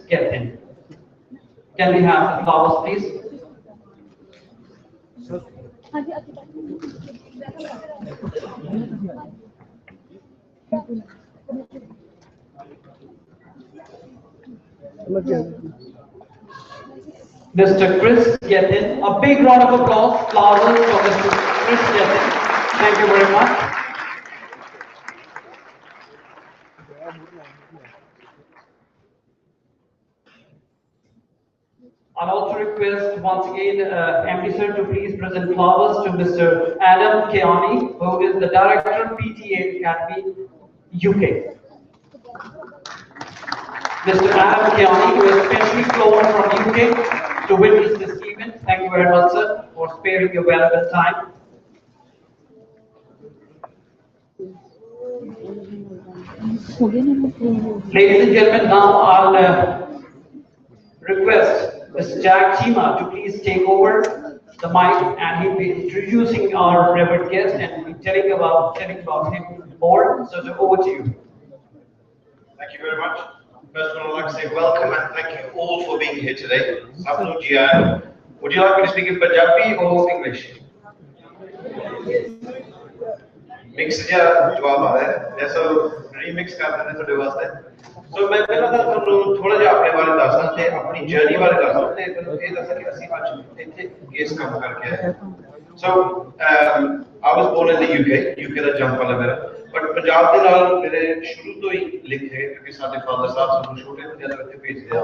Gethin. Can we have the flowers, please? Mr. Kris Gethin. A big round of applause. Flowers for Mr. Kris Gethin. Thank you very much. I'll also request once again MD Sir to please present flowers to Mr. Adam Keani, who is the Director PTA Academy UK. Mr. Adam Keani, who has specially flown from UK to witness this event. Thank you very much, sir, for sparing your valuable time. Ladies and gentlemen, now I'll request Mr. Jack Chima to please take over the mic, and he'll be introducing our revered guest and be telling about him more. So over to you. Thank you very much. First of all, I'd like to say welcome and thank you all for being here today. Would you like me to speak in Punjabi or English? Mix जवाब आ रहा है, जैसा remix कर देने थोड़े वास्ते. So मैं पहला तो तुहानू थोड़ा जिहा अपने बारे दसदा ते अपनी जर्नी बारे दसदा ते तुहानू ये दसदा कि असीं अज इत्थे किस काम करके आए. So I was born in the UK ਦਾ ਜੰਮ ਵਾਲਾ ਮੇਰਾ, but ਪੰਜਾਬ ਦੇ ਨਾਲ ਮੇਰੇ ਸ਼ੁਰੂ ਤੋਂ ਹੀ ਲਿੰਕ ਹੈ ਕਿਉਂਕਿ ਸਾਡੇ ਫਾਦਰ ਸਾਹਿਬ ਸਾਨੂੰ ਛੋਟੇ ਹੁੰਦਿਆਂ ਤੋਂ ਇੱਥੇ ਭੇਜਦੇ ਆ.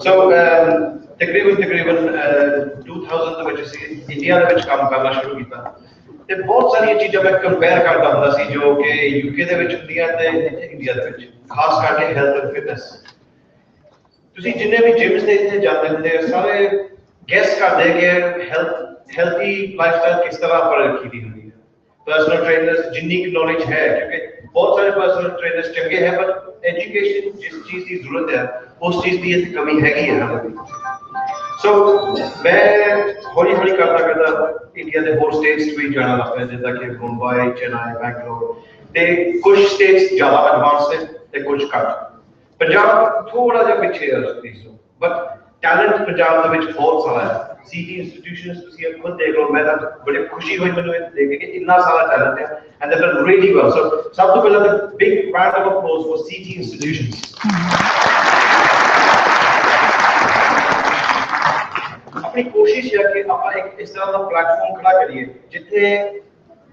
So ਤਕਰੀਬਨ 2000 ਦੇ ਵਿੱਚ ਅਸੀਂ ਇੰਡੀਆ ਦੇ ਵਿੱਚ ਕੰਮ ਕਰਨਾ ਸ਼ੁਰੂ ਕੀਤਾ ਤੇ ਬਹੁਤ ਸਾਰੀਆਂ ਚੀਜ਼ਾਂ ਮੈਂ ਕੰਪੇਅਰ ਕਰਦਾ ਹੁੰਦਾ ਸੀ ਜੋ ਕਿ ਯੂਕੇ ਦੇ ਵਿੱਚ ਹੁੰਦੀਆਂ ਤੇ ਇੱਥੇ ਇੰਡੀਆ ਦੇ ਵਿੱਚ, ਖਾਸ ਕਰਕੇ ਹੈਲਥ ਐਂਡ ਫਿਟਨੈਸ. ਤੁਸੀਂ ਜਿੰਨੇ ਵੀ ਜਿਮਸ ਦੇ ਇੱਥੇ ਜਾਂਦੇ ਹੁੰਦੇ ਸਾਰੇ ਗੈਸ ਕਰਦੇ ਕਿ ਹੈਲਥੀ ਲਾਈਫਸਟਾਈਲ ਕਿਸ ਤਰ੍ਹਾਂ ਆਪਾਂ ਰੱਖੀ ਦੀ ਹੁੰਦੀ ਹੈ. ਪਰਸਨਲ ਟ੍ਰੇਨਰਸ ਜਿੰਨੀ ਕੁ ਨੌਲੇਜ ਹੈ, ਕਿਉਂਕਿ ਬਹੁਤ ਸਾਰੇ ਪਰਸਨਲ ਟ੍ਰੇਨਰਸ ਚੰਗੇ ਹੈ ਪਰ ਐਜੂਕੇਸ਼ਨ ਜਿਸ ਚੀਜ਼ ਦੀ ਜ਼ਰੂਰਤ ਹੈ ਉਸ ਚੀਜ਼ ਦੀ ਇੱਥੇ ਕਮੀ ਹੈਗੀ ਹੈ ਨਾ. ਸੋ ਮੈਂ ਹੌਲੀ ਹੌਲੀ ਕਰਦਾ ਇੰਡੀਆ ਦੇ ਹੋਰ ਸਟੇਟਸ ਵੀ ਜਾਣਾ ਲੱਗ ਪਿਆ, ਜਿੱਦਾਂ ਕਿ ਮੁੰਬਈ, ਚੇਨਈ, ਬੈਂਗਲੌਰ, ਤੇ ਕੁਝ ਸਟੇਟਸ ਜ਼ਿਆਦਾ ਐਡਵਾਂਸ ਨੇ ਤੇ ਕੁਝ ਘੱਟ. ਪੰਜਾਬ ਥੋੜਾ ਜਿਹਾ ਪਿੱਛੇ ਹੈ ਉਸ ਚੀਜ਼ ਤੋਂ, ਬਟ ਟੈਲੈਂਟ ਪੰਜਾਬ ਦੇ ਵਿੱਚ ਬਹੁਤ ਸਾਰਾ ਹੈ. ਸੀਟੀ ਇੰਸਟੀਟਿਊਸ਼ਨਸ ਤੁਸੀਂ ਖੁਦ ਦੇਖ ਲਓ, ਮੈਂ ਤਾਂ ਬੜੀ ਖੁਸ਼ੀ ਹੋਈ ਮੈਨੂੰ ਇਹ ਦੇਖ ਕੇ ਕਿ ਇੰਨਾ ਸਾਰਾ ਟੈਲੈਂਟ ਹੈ ਐਂਡ ਦੇ ਡਨ ਰੀਲੀ ਵੈਲ. ਸੋ ਸਭ ਤੋਂ ਪਹਿਲਾਂ ਤਾਂ big round of applause for CT institutions. ਆਪਣੀ ਕੋਸ਼ਿਸ਼ ਹੈ ਕਿ ਆਪਾਂ ਇੱਕ ਇਸ ਤਰ੍ਹਾਂ ਦਾ ਪਲੇਟਫਾਰਮ ਖੜਾ ਕਰੀਏ ਜਿੱਥੇ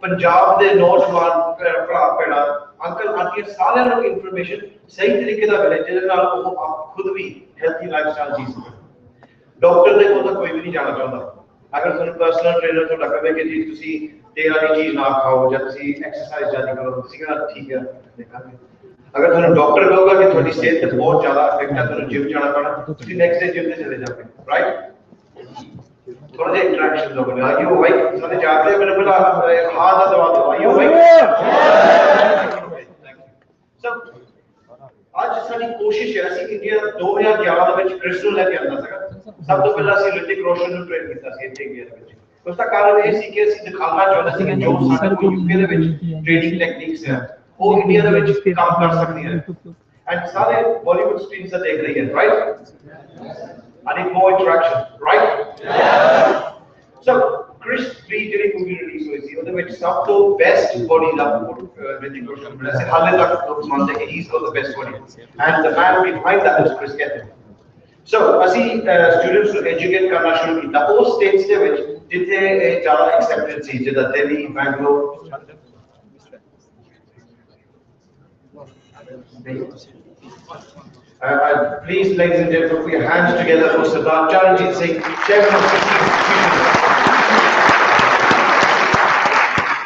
ਪੰਜਾਬ ਦੇ ਨੌਜਵਾਨ ਭਰਾ ਭੈਣਾਂ, ਅੰਕਲ ਆਂਟੀਆਂ ਸਾਰਿਆਂ ਨੂੰ ਇਨਫੋਰਮੇਸ਼ਨ ਸਹੀ ਤਰੀਕੇ ਨਾਲ ਮਿਲੇ, ਜਿਹਦੇ ਨਾਲ ਉਹ ਆਪ ਖੁਦ ਵੀ ਹੈਲਥੀ ਲਾਈਫਸਟਾਈਲ ਜੀ ਸਕਣ. ਡਾਕਟਰ ਦੇ ਕੋਲ ਤਾਂ ਕੋਈ ਵੀ ਨਹੀਂ ਜਾਣਾ ਚਾਹੁੰਦਾ. ਅਗਰ ਤੁਹਾਨੂੰ ਪਰਸਨਲ ਟ੍ਰੇਨਰ ਤੁਹਾਡਾ ਕਹੇ ਕਿ ਜੀ ਤੁਸੀਂ ਤੇਲ ਵਾਲੀ ਚੀਜ਼ ਨਾ ਖਾਓ ਜਾਂ ਤੁਸੀਂ ਐਕਸਰਸਾਈਜ਼ ਜ਼ਿਆਦਾ ਕਰੋ, ਤੁਸੀਂ ਕਹਿੰਦਾ ਠੀਕ ਹੈ ਦੇਖਾਂਗੇ. ਅਗਰ ਤੁਹਾਨੂੰ ਡਾਕਟਰ ਕਹੂਗਾ ਕਿ ਤੁਹਾਡੀ ਸਿਹਤ ਤੇ ਬਹੁਤ ਜ਼ਿਆਦਾ ਇਫੈਕਟ ਹੈ, ਤੁਹਾਨੂੰ ਜਿਮ ਜਾਣਾ ਪੈਣਾ, ਤੁਸੀਂ ਨੈਕਸਟ ਡੇ ਜਿਮ ਤੇ ਚਲੇ ਜਾਓਗੇ, ਰਾਈਟ? थोड़ा सा इंटरेक्शन लोगों ने आगे वो भाई सारे जाते हैं मैंने बोला हाथ ना दबा दो आइए भाई. सब आज सारी कोशिश है ਅਸੀਂ ਇੰਡੀਆ 2011 ਦੇ ਵਿੱਚ ਕ੍ਰਿਸ ਨੂੰ ਲੈ ਕੇ ਆਂਦਾ ਸੀਗਾ. ਸਭ ਤੋਂ ਪਹਿਲਾਂ ਅਸੀਂ ਰਿਤਿਕ ਰੋਸ਼ਨ ਨੂੰ ਟ੍ਰੇਨ ਕੀਤਾ ਸੀ ਇੱਥੇ ਇੰਡੀਆ ਦੇ ਵਿੱਚ. ਉਸ ਦਾ ਕਾਰਨ ਇਹ ਸੀ ਕਿ ਅਸੀਂ ਦਿਖਾਉਣਾ ਚਾਹੁੰਦੇ ਸੀ ਕਿ ਜੋ ਸਾਡੇ ਕੋਲ ਯੂਕੇ ਦੇ ਵਿੱਚ ਟ੍ਰੇਨਿੰਗ ਟੈਕਨੀਕਸ ਹੈ ਉਹ ਇੰਡੀਆ ਦੇ ਵਿੱਚ ਕੰਮ ਕਰ ਸਕਦੀਆਂ ਹੈ. ਐਂਡ ਸਾਰੇ ਬਾਲੀਵੁੱਡ ਸਕਰੀਨਸ ਤੇ ਦੇਖ ਰਹੀ ਹੈ, right? I need more interaction, right? Yeah. So, Kris 3 ਜਿਹੜੀ ਮੂਵੀ ਰਿਲੀਜ਼ ਹੋਈ ਸੀ ਉਹਦੇ ਵਿੱਚ ਸਭ ਤੋਂ ਬੈਸਟ ਬੋਡੀ ਦਾ ਰਿਤਿਕ ਰੋਸ਼ਨ ਮਿਲਿਆ ਸੀ. ਹਾਲੇ ਤੱਕ ਲੋਕ ਮੰਨਦੇ ਕਿ he's got the best body and the man behind that is Kris Gethin. So, ਅਸੀਂ ਸਟੂਡੈਂਟਸ ਨੂੰ ਐਜੂਕੇਟ ਕਰਨਾ ਸ਼ੁਰੂ ਕੀਤਾ ਉਹ ਸਟੇਟਸ ਦੇ ਵਿੱਚ ਜਿੱਥੇ ਜ਼ਿਆਦਾ ਐਕਸੈਪਟਡ ਸੀ, ਜਿੱਦਾਂ Delhi, Bangalore. Please, ladies and gentlemen, put your hands together for Sardar Charanjit Singh, Chairman of City Institutions,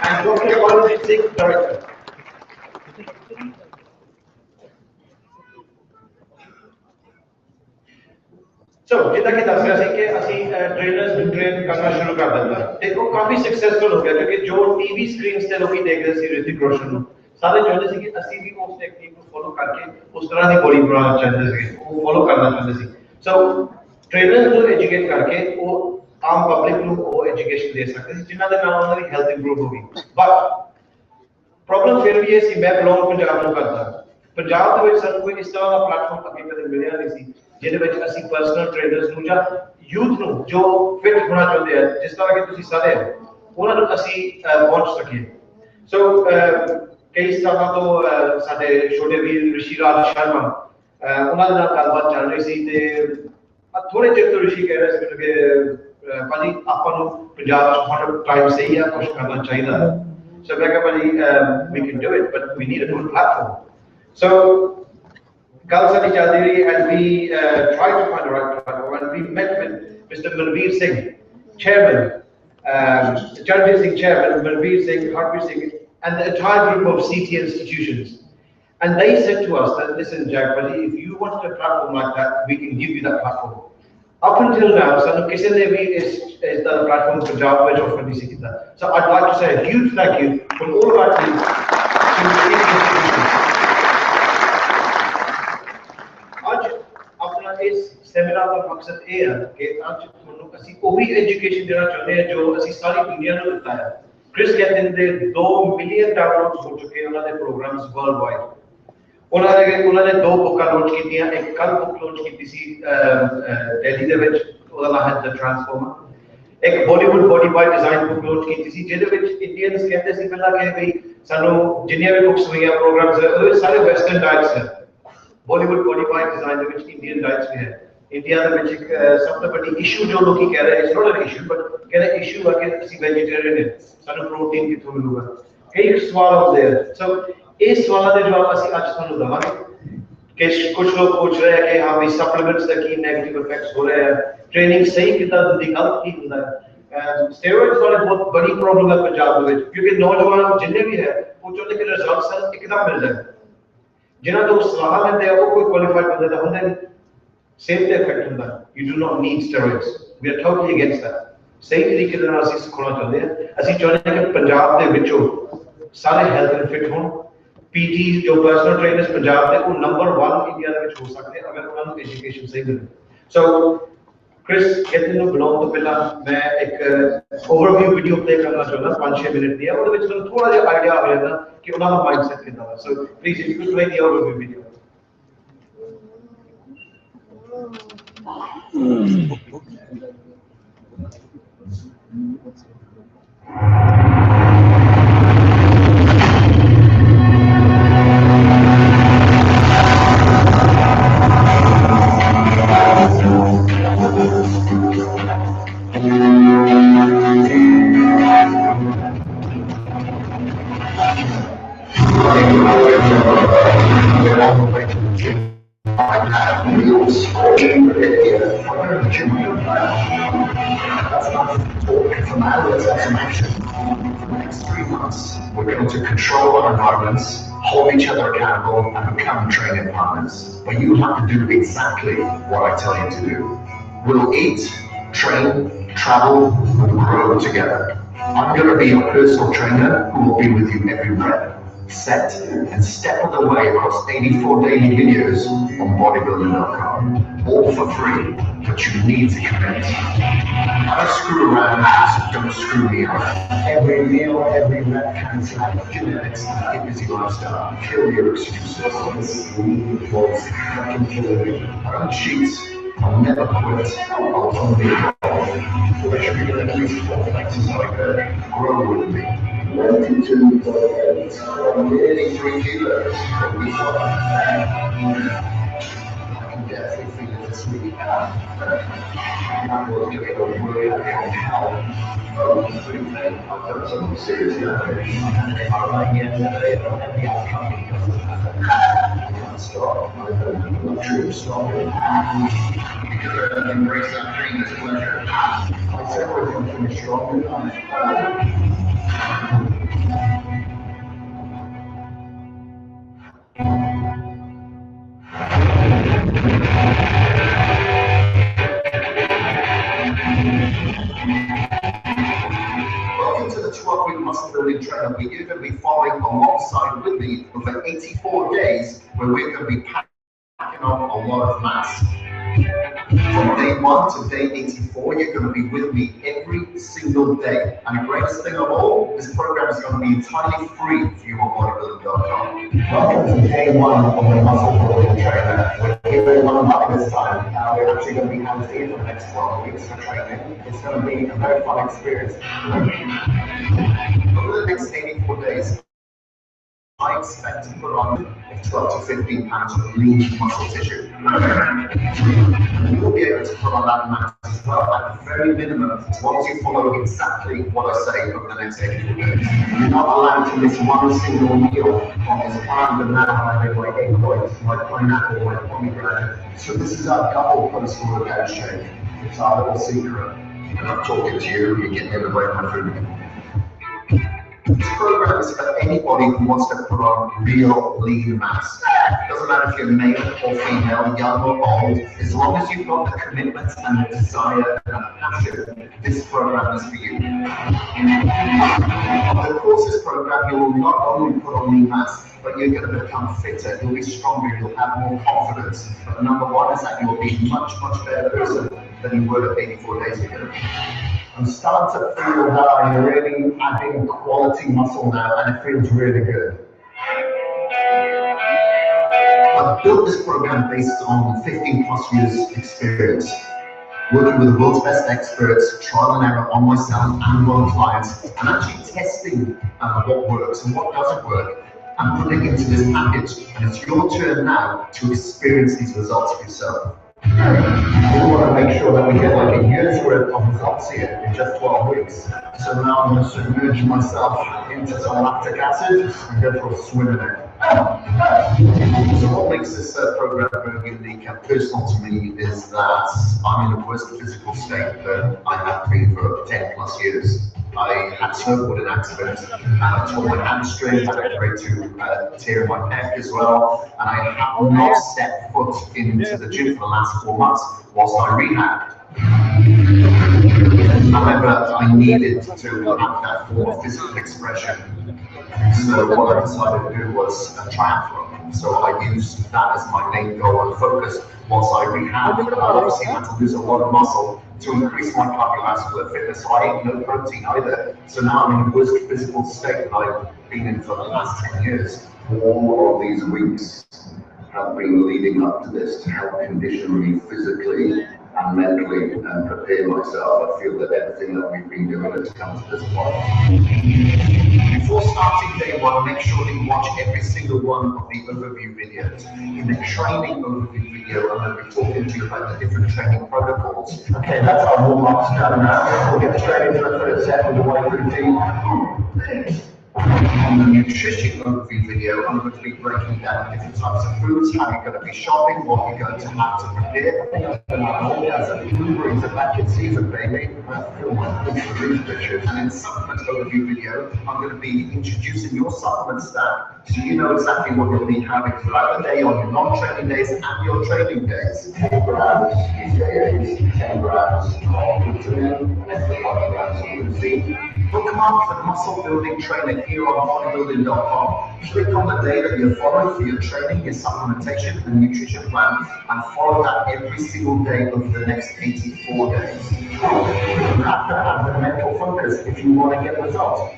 and Dr. Charanjit Singh, Director. So, ਜਿੱਦਾਂ ਕਿ ਦੱਸ ਰਿਹਾ ਸੀ ਕਿ ਅਸੀਂ ਟ੍ਰੇਨਰਸ ਨੂੰ ਟ੍ਰੇਨ ਕਰਨਾ ਸ਼ੁਰੂ ਕਰ ਦਿੱਤਾ ਤੇ ਉਹ ਕਾਫੀ ਸਕਸੈਸਫੁਲ ਹੋ ਗਿਆ ਕਿਉਂਕਿ ਜੋ ਟੀਵੀ ਸਕਰੀਨਸ ਤੇ ਲੋਕੀ ਦੇਖਦੇ ਸੀ ਰਿਤਿਕ ਰੋਸ਼ਨ ਨੂੰ, ਸਾਰੇ ਚਾਹੁੰਦੇ ਸੀ ਕਿ ਅਸੀਂ ਵੀ ਉਸ ਟੈਕਨੀਕ ਨੂੰ ਫੋਲੋ ਕਰਕੇ ਉਸ ਤਰ੍ਹਾਂ ਦੀ ਬੋਡੀ ਬਣਾਉਣਾ ਚਾਹੁੰਦੇ ਸੀ, ਉਹ ਫੋਲੋ ਕਰਨਾ ਚਾਹੁੰਦੇ ਸੀ. ਸੋ ਟ੍ਰੇਨਰਸ ਨੂੰ ਐਜੂਕੇਟ ਕਰਕੇ ਉਹ ਆਮ ਪਬਲਿਕ ਨੂੰ ਉਹ ਐਜੂਕੇਸ਼ਨ ਦੇ ਸਕਦੇ ਸੀ ਜਿਨ੍ਹਾਂ ਦੇ ਨਾਲ ਉਹਨਾਂ ਦੀ ਹੈਲਥ ਇੰਪਰੂਵ ਹੋ ਗਈ. ਬਟ ਪ੍ਰੋਬਲਮ ਫਿਰ ਵੀ ਇਹ ਸੀ, ਮੈਂ ਬਿਲੋਂਗ ਪੰਜਾਬ ਨੂੰ ਕਰਦਾ पंजाब ਦੇ ਵਿੱਚ ਸਾਨੂੰ ਕੋਈ ਇਸ ਤਰ੍ਹਾਂ ਦਾ ਪਲੇਟਫਾਰਮ ਅੱਗੇ ਕਦੇ ਮਿਲਿਆ ਨਹੀਂ ਸੀ ਜਿਹਦੇ ਵਿੱਚ ਅਸੀਂ ਪਰਸਨਲ ਟ੍ਰੇਨਰਸ ਨੂੰ ਜਾਂ ਯੂਥ ਨੂੰ ਜੋ ਫਿਟ ਹੋਣਾ ਚਾਹੁੰਦੇ ਆ ਜਿਸ ਤਰ੍ਹਾਂ ਕਿ ਤੁਸੀਂ ਸਾਰੇ ਉਹਨਾਂ ਨੂੰ ਅਸੀਂ ਪਹੁੰਚ ਸਕੀਏ ਸੋ ਕਈ ਸਾਲਾਂ ਤੋਂ ਸਾਡੇ ਛੋਟੇ ਵੀਰ ਰਿਸ਼ੀ ਰਾਜ ਸ਼ਰਮਾ ਉਹਨਾਂ ਦੇ ਨਾਲ ਗੱਲਬਾਤ ਚੱਲ ਰਹੀ ਸੀ ਤੇ ਥੋੜੇ ਚਿਰ ਤੋਂ ਰਿਸ਼ੀ ਕਹਿ ਰਹੇ ਸੀ ਕਿ ਭਾਜੀ ਆਪਾਂ ਨੂੰ ਪੰਜਾਬ 'ਚ ਹੁਣ ਟਾਈਮ ਸਹੀ ਆ ਕੁਝ ਕਰਨਾ ਚਾਹੀਦਾ ਸੋ ਮੈਂ ਕਿਹਾ ਭਾਜੀ we can do it but we need a good platform so ਗੱਲ ਸਾਡੀ ਚੱਲਦੀ ਰਹੀ and we tried to find the right platform and we met with Mr. Manveer Singh chairman Charanjit Singh chairman Manveer Singh Harpreet Singh and the entire group of CT institutions and they said to us that listen Jack buddy if you wanted a platform like that we can give you that platform up until now ਸਾਨੂੰ ਕਿਸੇ ਨੇ ਵੀ ਇਸ ਦਾ platform Punjab ਵਿੱਚ offer ਨਹੀਂ ਸੀ ਕੀਤਾ so I'd like to say a huge thank you from all of our teams to institutions ਅੱਜ ਆਪਣਾ ਇਸ ਸੈਮੀਨਾਰ ਦਾ ਮਕਸਦ ਇਹ ਹੈ ਕਿ ਅੱਜ ਤੁਹਾਨੂੰ ਅਸੀਂ ਉਹੀ ਐਜੂਕੇਸ਼ਨ ਦੇਣਾ ਚਾਹੁੰਦੇ ਹਾਂ ਜੋ ਅਸੀਂ ਸਾਰੀ ਦੁਨੀਆ ਨੂੰ ਦਿੱਤਾ ਹੈ ਕ੍ਰਿਸ ਗੈਥਿਨ ਦੇ 2 ਮਿਲੀਅਨ ਡਾਊਨਲੋਡਸ ਹੋ ਚੁੱਕੇ ਉਹਨਾਂ ਦੇ ਪ੍ਰੋਗਰਾਮਸ ਵਰਲਡ ਵਾਈਡ ਉਹਨਾਂ ਨੇ 2 ਬੁੱਕਾਂ ਲਾਂਚ ਕੀਤੀਆਂ ਇੱਕ ਕੱਲ ਬੁੱਕ ਲਾਂਚ ਕੀਤੀ ਸੀ ਦਿੱਲੀ ਦੇ ਵਿੱਚ ਉਹਦਾ ਨਾਮ ਹੈ ਦ ਟ੍ਰਾਂਸਫਾਰਮਰ ਇੱਕ ਬਾਲੀਵੁੱਡ ਬੋਡੀ ਬਾਈ ਡਿਜ਼ਾਈਨ ਬੁੱਕ ਲਾਂਚ ਕੀਤੀ ਸੀ ਜਿਹਦੇ ਵਿੱਚ ਇੰਡੀਅਨਸ ਕਹਿੰਦੇ ਸੀ ਪਹਿਲਾਂ ਕਿ ਵੀ ਸਾਨੂੰ ਜਿੰਨੀਆਂ ਵੀ ਬੁੱਕਸ ਹੋਈਆਂ ਪ੍ਰੋਗਰਾਮਸ ਉਹ ਸਾਰੇ ਵੈਸਟਰਨ ਡਾਈਟਸ ਹੈ ਬਾਲੀਵੁੱਡ ਬੋਡੀ ਬਾਈ ਡਿਜ਼ਾਈਨ ਦੇ ਵਿੱਚ ਇੰਡੀਅਨ ਡਾਈਟਸ ਵੀ ਹੈ ਇੰਡੀਆ ਦੇ ਵਿੱਚ ਇੱਕ ਸਭ ਤੋਂ ਵੱਡੀ ਇਸ਼ੂ ਜੋ ਲੋਕੀ ਕਹਿ ਰਹੇ ਇਸ ਨੋਟ ਐਨ ਇਸ਼ੂ ਬਟ ਕਹਿੰਦੇ ਇਸ਼ੂ ਹੈ ਕਿ ਅਸੀਂ ਵੈਜੀਟੇਰੀਅਨ ਹੈ ਸਾਨੂੰ ਪ੍ਰੋਟੀਨ ਕਿੱਥੋਂ ਮਿਲੂਗਾ ਕਈ ਸਵਾਲ ਆਉਂਦੇ ਆ ਸੋ ਇਸ ਸਵਾਲਾਂ ਦੇ ਜਵਾਬ ਅਸੀਂ ਅੱਜ ਤੁਹਾਨੂੰ ਦਵਾਂਗੇ ਕਿ ਕੁਝ ਲੋਕ ਪੁੱਛ ਰਹੇ ਹੈ ਕਿ ਹਾਂ ਵੀ ਸਪਲੀਮੈਂਟਸ ਦਾ ਕੀ ਨੈਗੇਟਿਵ ਇਫੈਕਟਸ ਹੋ ਰਹੇ ਹੈ ਟ੍ਰੇਨਿੰਗ ਸਹੀ ਕਿੱਦਾਂ ਹੁੰਦੀ ਗਲਤ ਕੀ ਹੁੰਦਾ ਹੈ ਸਟੀਰੋਇਡਸ ਵਾਲੀ ਬਹੁਤ ਬੜੀ ਪ੍ਰੋਬਲਮ ਹੈ ਪੰਜਾਬ ਦੇ ਵਿੱਚ ਕਿਉਂਕਿ ਨੌਜਵਾਨ ਜਿੰਨੇ ਵੀ ਹੈ ਉਹ ਚਾਹੁੰਦੇ ਕਿ ਰਿਜ਼ਲਟਸ ਇੱਕਦਮ ਮਿਲ ਜਾਣ ਜਿਨ੍ਹਾਂ ਤੋਂ ਸਲਾਹ ਲੈਂਦੇ ਆ ਉਹ ਕੋਈ ਕੁਆਲੀਫਾਈਡ ਬੰਦੇ ਤਾਂ ਹੁੰਦੇ ਨਹੀਂ ਸਿਹਤ ਤੇ ਇਫੈਕਟ ਹੁੰਦਾ you do not need steroids we are totally against that ਸਹੀ ਤਰੀਕੇ ਦੇ ਨਾਲ ਅਸੀਂ ਸਿਖਾਉਣਾ ਚਾਹੁੰਦੇ ਹਾਂ ਅਸੀਂ ਚਾਹੁੰਦੇ ਹਾਂ ਕਿ ਪੰਜਾਬ ਦੇ ਵਿੱਚੋਂ ਸਾਰੇ ਹੈਲਥ ਐਂਡ ਫਿਟ ਹੋਣ ਪੀਜੀ ਜੋ ਪਰਸਨਲ ਟ੍ਰੇਨਰਸ ਪੰਜਾਬ ਦੇ ਉਹ ਨੰਬਰ 1 ਇੰਡੀਆ ਦੇ ਵਿੱਚ ਹੋ ਸਕਦੇ ਅਗਰ ਉਹਨਾਂ ਨੂੰ ਐਜੂਕੇਸ਼ਨ ਸਹੀ ਮਿਲੇ ਸੋ ਕ੍ਰਿਸ ਗੈਥਿਨ ਨੂੰ ਬੁਲਾਉਣ ਤੋਂ ਪਹਿਲਾਂ ਮੈਂ ਇੱਕ ਓਵਰਵਿਊ ਵੀਡੀਓ ਪਲੇ ਕਰਨਾ ਚਾਹੁੰਦਾ 5-6 ਮਿੰਟ ਦੀ ਉਹਦੇ ਵਿੱਚ ਤੁਹਾਨੂੰ ਥੋੜਾ ਜਿਹਾ ਆਈਡੀਆ ਆ ਜਾਂਦਾ ਕਿ ਉਹਨਾਂ ਦਾ ਮਾਈਂਡਸੈਟ ਕਿੱਦਾਂ ਦਾ so please if you could play the overview video We're going to control our environments, hold each other accountable, and become training partners. But you have to do exactly what I tell you to do. We'll eat, train, travel, and grow together. I'm going to be your personal trainer who will be with you every rep, set, and step of the way across 84 daily videos on bodybuilding.com. All for free, but you need to commit. I don't screw around, so don't screw me up. Every meal, every rep counts out. Genetics and a busy lifestyle. Kill your excuses. I don't cheat. I'll never quit. I'll only evolve. But you're going to do 4 places like that. Grow with me. 92.8. 83 kilos. I can definitely feel it this week. I'm looking at a way of help. I've done something serious here. Alright, yeah, I can't stop. I'm not true stopping. Because I embrace that pain as pleasure. I said we're going to finish strong. Welcome to the 12-week muscle building training where you're going to be following alongside with me over 84 days where we're going to be packing on a lot of mass. From day 1 to day 84, you're going to be with me every single day. And the greatest thing of all, this program is going to be entirely free for you on bodybuilding.com. Welcome to day 1 of the Muscle Building Trainer. We're here one month this time. We're actually going to be hands-free for the next 12 weeks for training. It's going to be a very fun experience. Over the next 84 days, I expect to put on 12 to 15 pounds of lean muscle tissue. You will be able to put on that amount as well, at the very minimum, once you follow exactly what I say over the next 84 days. You're not allowed to miss one single meal on this plan, but now I have my egg whites, my pineapple, my pomegranate. So this is our double post-workout shake. It's our little secret. And I'm talking to you, you're getting everywhere in my food. This program is for anybody who wants to put on real lean mass. Doesn't matter if you're male or female, young or old, as long as you've got the commitment and the desire and the passion, this program is for you. Over the course of this program, you will not only put on lean mass, but you're going to become fitter, you'll be stronger, you'll have more confidence. But number one is that you'll be much, much better person than you were 84 days ago. I'm starting to feel that I'm really adding quality muscle now, and it feels really good. I've built this program based on 15 plus years experience, working with the world's best experts, trial and error on myself and on clients, and actually testing what works and what doesn't work, and putting it into this package. And it's your turn now to experience these results for yourself. We want to make sure that we get like a year's worth of results here in just 12 weeks. So now I'm going to submerge myself into some lactic acid and go for a swim in it. So what makes this program very unique and personal to me is that I'm in the worst physical state that I have been for 10 plus years. I had a snowboarding accident and I tore my hamstring, had a grade 2 tear in my pec as well, and I have not stepped foot into the gym for the last 4 months whilst I rehabbed. However, I needed to have that form of physical expression. So what I decided to do was a triathlon. So I used that as my main goal and focus whilst I rehabbed. I obviously had to lose a lot of muscle to increase my cardiovascular fitness, so I ate no protein either. So now I'm in the worst physical state that I've been in for the last 10 years. All of these weeks have been leading up to this to help condition me physically and mentally and prepare myself. I feel that everything that we've been doing has come to this point. Before starting day 1, make sure that you watch every single one of the overview videos. In the training overview video, I'm going to be talking to you about the different training protocols. Okay, that's our warm-up done now. We'll get straight into the first set with the weight routine. On the nutrition overview video, I'm going to be breaking down different types of foods, how you're going to be shopping, what you're going to have to prepare. As a blueberries are back in season, baby. I feel my blueberries pictures. And in the supplement overview video, I'm going to be introducing your supplement stack so you know exactly what you'll be having throughout the day on your non-training days and your training days. 10 grams EJAs, 10 grams of glutamine, and 5 grams of leucine. Bookmark the muscle building trainer here on bodybuilding.com. Click on the day that you're following for your training, your supplementation and nutrition plan, and follow that every single day over the next 84 days. You have to have the mental focus if you want to get results.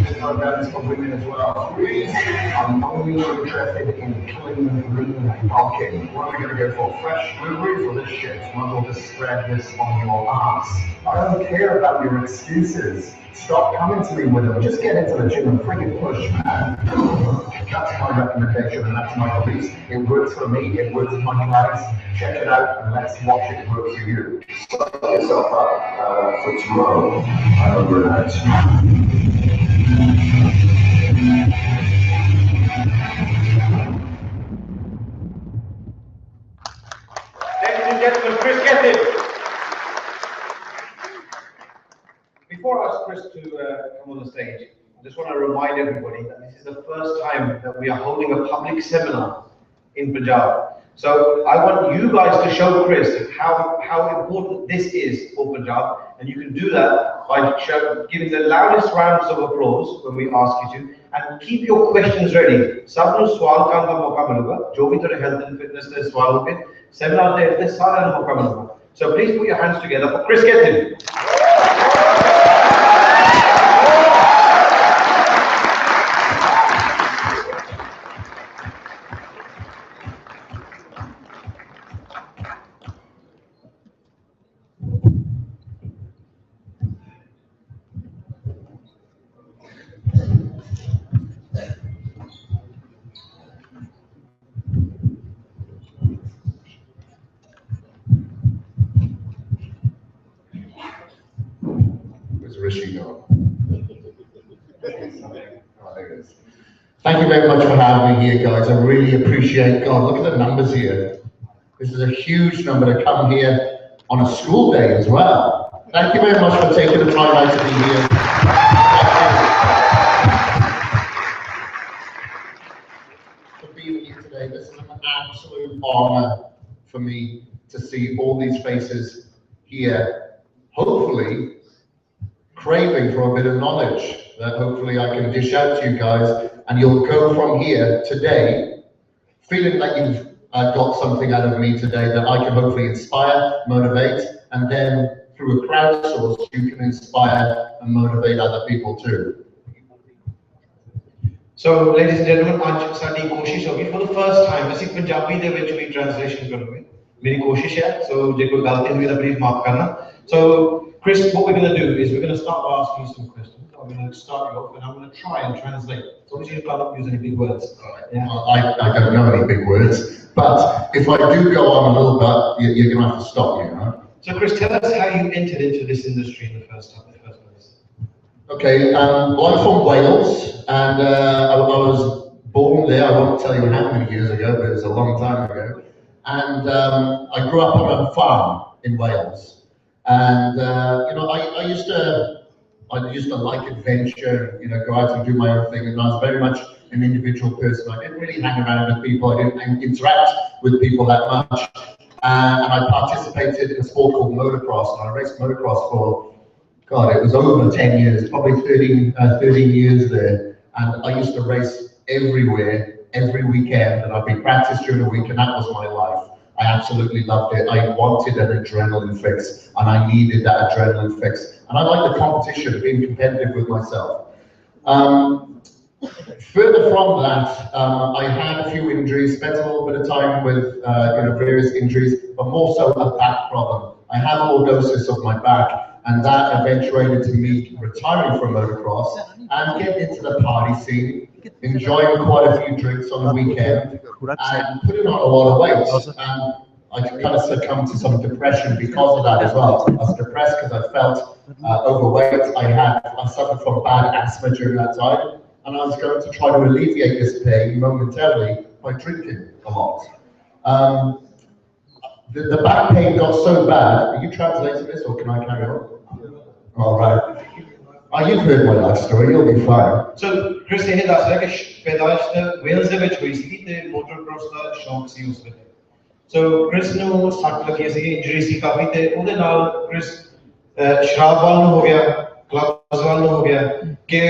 This program is for women as well. I'm only interested in clean, lean bulking. What are we going to go for? Fresh blueberries or this shit? Might as well just spread this on your arms. I don't care about your excuses. Stop coming to me with them. Just get into the gym and freaking push, man. That's my recommendation and that's my beliefs. It works for me, it works for my clients. Check it out and let's watch it work for you. Set yourself up for tomorrow. Over and out. Ladies and gentlemen, Kris Gethin. Before I ask Kris to come on the stage, I just want to remind everybody that this is the first time that we are holding a public seminar in Punjab. So I want you guys to show Kris how important this is for Punjab, and you can do that by giving the loudest rounds of applause when we ask you to, and keep your questions ready. सबको सवाल करने का मौका मिलेगा, जो भी तेरे health and fitness के सवाल होंगे, seminar में इतने सारे मौका मिलेगा. So please put your hands together for Kris Gethin. Thank you very much for having me here, guys. I really appreciate, God, look at the numbers here. This is a huge number to come here on a school day as well. Thank you very much for taking the time out to be here. For being here today. This is an absolute honor for me to see all these faces here, hopefully craving for a bit of knowledge that hopefully I can dish out to you guys, and you'll go from here today feeling that you've got something out of me today that I can hopefully inspire, motivate, and then through a crowdsource you can inspire and motivate other people too. So ladies and gentlemen, आज साडी कोशिश होगी for the first time ਅਸੀਂ ਪੰਜਾਬੀ ਦੇ ਵਿੱਚ ਵੀ translation ਕਰਾਂਗੇ. मेरी कोशिश है, so ਜੇ ਕੋਈ ਗਲਤੀ ਹੋਈ ਤਾਂ please ਮਾਫ ਕਰਨਾ. So Kris, what we're going to do is we're going to start by asking you some questions. I'm going to start you off and I'm going to try and translate. As long as you can't use any big words. Yeah. I don't know any big words, but if I do go on a little bit, you're going to have to stop me, right? So Kris, tell us how you entered into this industry in the first place. Okay, well, I'm from Wales, and I was born there. I won't tell you how many years ago, but it was a long time ago. And I grew up on a farm in Wales. And you know, I used to like adventure, you know, go out and do my own thing, and I was very much an individual person. I didn't really hang around with people, I didn't interact with people that much. And I participated in a sport called motocross, and I raced motocross for, God, it was over 10 years, probably 13 years there. And I used to race everywhere, every weekend, and I'd be practiced during the week, and that was my life. I absolutely loved it. I wanted an adrenaline fix, and I needed that adrenaline fix. And I like the competition, being competitive with myself. Further from that, I had a few injuries, spent a little bit of time with you know, various injuries, but more so a back problem. I have lordosis of my back, and that eventuated to me retiring from motocross and getting into the party scene, enjoying quite a few drinks on the weekend, and putting on a lot of weight. And I kind of succumbed to some depression because of that as well. I was depressed because I felt overweight. I suffered from bad asthma during that time, and I was going to try to alleviate this pain momentarily by drinking a lot. The back pain got so bad. Are you translating this, or can I carry on? All right. You've heard my life story. You'll be fine. So Kris, ਇਹ ਦੱਸ ਰਿਹਾ ਕਿ ਪੈਦਾਇਸ਼ Wales ਦੇ ਵਿੱਚ ਹੋਈ ਸੀ ਤੇ ਮੋਟੋਕ੍ਰੋਸ ਦਾ ਸ਼ੌਕ ਸੀ ਉਸ ਵੇਲੇ. So Kris ਨੂੰ ਸੱਟ ਲੱਗੀ ਸੀ, ਇੰਜਰੀ ਸੀ ਕਾਫੀ, ਤੇ ਉਹਦੇ ਨਾਲ Kris ਸ਼ਰਾਬ ਵੱਲ ਨੂੰ ਹੋ ਗਿਆ, ਕਲੱਬਸ ਵੱਲ ਨੂੰ ਹੋ ਗਿਆ, ਕਿ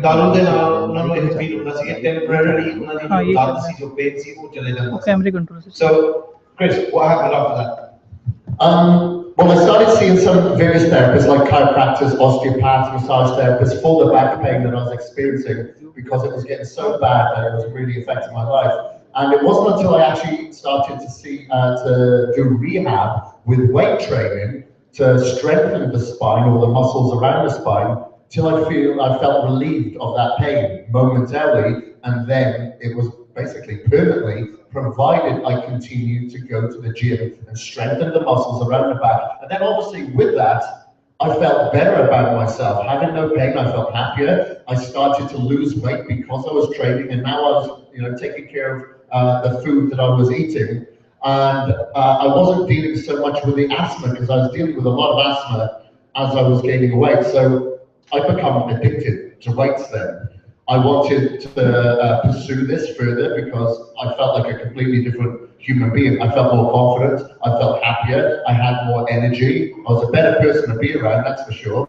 ਦਾਰੂ ਦੇ ਨਾਲ ਉਹਨਾਂ ਨੂੰ ਇਹ ਫੀਲ ਹੁੰਦਾ ਸੀ ਕਿ ਟੈਂਪਰੇਰੀ ਉਹਨਾਂ ਦੀ ਜੋ ਦਰਦ ਸੀ, ਜੋ ਪੇਨ ਸੀ, ਉਹ ਚਲੇ ਜਾਂਦਾ ਸੀ. ਕੈਮਰੇ control. So Kris, what happened after that? Well, I started seeing some various therapists like chiropractors, osteopaths, massage therapists for the back pain that I was experiencing, because it was getting so bad that it was really affecting my life. And it wasn't until I actually started to do rehab with weight training to strengthen the spine or the muscles around the spine till I felt relieved of that pain momentarily, and then it was basically permanently, provided I continued to go to the gym and strengthen the muscles around the back. And then obviously with that, I felt better about myself. Having no pain, I felt happier. I started to lose weight because I was training, and now I was, you know, taking care of the food that I was eating. And I wasn't dealing so much with the asthma, because I was dealing with a lot of asthma as I was gaining weight. So I become addicted to weights then. I wanted to pursue this further because I felt like a completely different human being. I felt more confident, I felt happier, I had more energy, I was a better person to be around, that's for sure.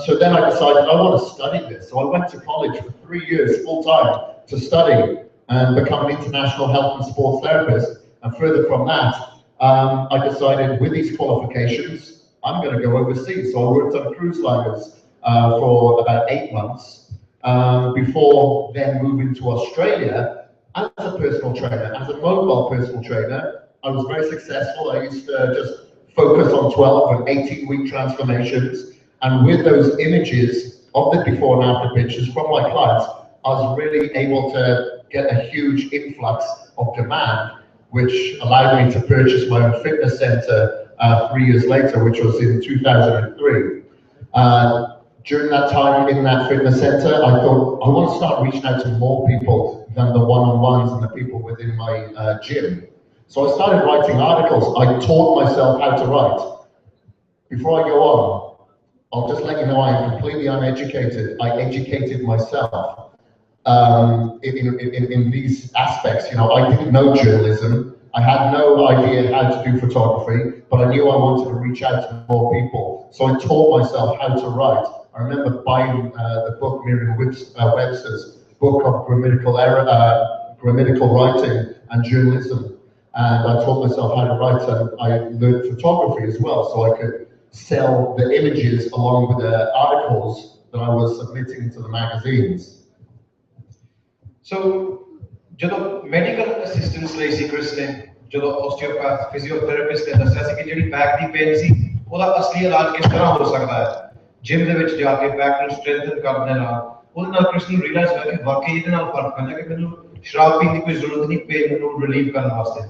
So then I decided I want to study this. So I went to college for 3 years full time to study and become an international health and sports therapist. And further from that, I decided with these qualifications, I'm going to go overseas. So I worked on cruise liners for about 8 months before then moving to Australia as a personal trainer, as a mobile personal trainer. I was very successful. I used to just focus on 12 and 18-week transformations. And with those images of the before and after pictures from my clients, I was really able to get a huge influx of demand, which allowed me to purchase my own fitness center 3 years later, which was in 2003. During that time in that fitness center, I thought, I want to start reaching out to more people than the one-on-ones and the people within my gym. So I started writing articles. I taught myself how to write. Before I go on, I'll just let you know I am completely uneducated. I educated myself in these aspects. You know, I didn't know journalism. I had no idea how to do photography, but I knew I wanted to reach out to more people. So I taught myself how to write. I remember buying the book Merriam-Webster's book of grammatical writing and journalism. And I taught myself how to write, and I learned photography as well, so I could sell the images along with the articles that I was submitting to the magazines. So, ਜਦੋਂ medical assistance ਲਈ ਸੀ Chris ਨੇ, ਜਦੋਂ ਆਸਟੀਓਪੈਥ physiotherapist ਨੇ ਦੱਸਿਆ ਸੀ ਕਿ ਜਿਹੜੀ back ਦੀ pain ਸੀ ਉਹਦਾ ਅਸਲੀ ਇਲਾਜ ਕਿਸ ਤਰ੍ਹਾਂ ਹੋ ਸਕਦਾ ਹੈ, ਜਿਮ ਦੇ ਵਿੱਚ ਜਾ ਕੇ ਬੈਕ ਨੂੰ ਸਟਰੈਂਥਨ ਕਰਨ ਦੇ ਨਾਲ, ਉਹਦੇ ਨਾਲ ਕ੍ਰਿਸ ਨੂੰ ਰਿਅਲਾਈਜ਼ ਹੋਇਆ ਕਿ ਵਾਕਈ ਇਹਦੇ ਨਾਲ ਫਰਕ ਪੈਂਦਾ ਕਿ ਮੈਨੂੰ ਸ਼ਰਾਬ ਪੀਣ ਦੀ ਕੋਈ ਜ਼ਰੂਰਤ ਨਹੀਂ ਪੇਨ ਨੂੰ ਰਿਲੀਵ ਕਰਨ ਵਾਸਤੇ।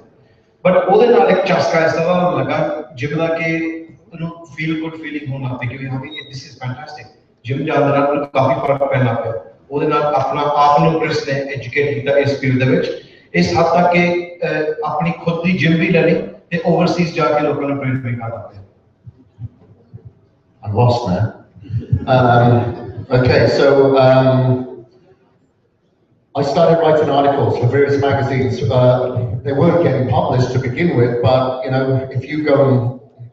ਬਟ ਉਹਦੇ ਨਾਲ ਇੱਕ ਚਸਕਾ ਇਸ ਤਰ੍ਹਾਂ ਦਾ ਲੱਗਾ ਜਿਮ ਦਾ ਕਿ ਉਹਨੂੰ ਫੀਲ ਗੁੱਡ ਫੀਲਿੰਗ ਹੋਣ ਲੱਗ ਪਈ ਕਿ ਹਾਂ ਵੀ ਦਿਸ ਇਜ਼ ਫੈਂਟੈਸਟਿਕ, ਜਿਮ ਜਾਣ ਦੇ ਨਾਲ ਕਾਫੀ ਫਰਕ ਪੈਣ ਲੱਗ ਪਿਆ। ਉਹਦੇ ਨਾਲ ਆਪਣਾ ਆਪ ਨੂੰ ਕ੍ਰਿਸ ਨੇ ਐਜੂਕੇਟ ਕੀਤਾ ਇਸ ਫੀਲਡ ਦੇ ਵਿੱਚ, ਇਸ ਹੱਦ ਤੱਕ ਕਿ ਆਪਣੀ ਖੁਦ ਦੀ ਜਿਮ ਵੀ ਲੈ ਲਈ ਤੇ ਓਵਰਸੀਜ਼ ਜਾ ਕੇ ਲੋਕਾਂ ਨੂੰ ਟ੍ਰੇਨ ਵੀ ਕਰ ਦਿੰਦੇ। I'm lost now. Okay, so I started writing articles for various magazines. They weren't getting published to begin with, but you know, if you go and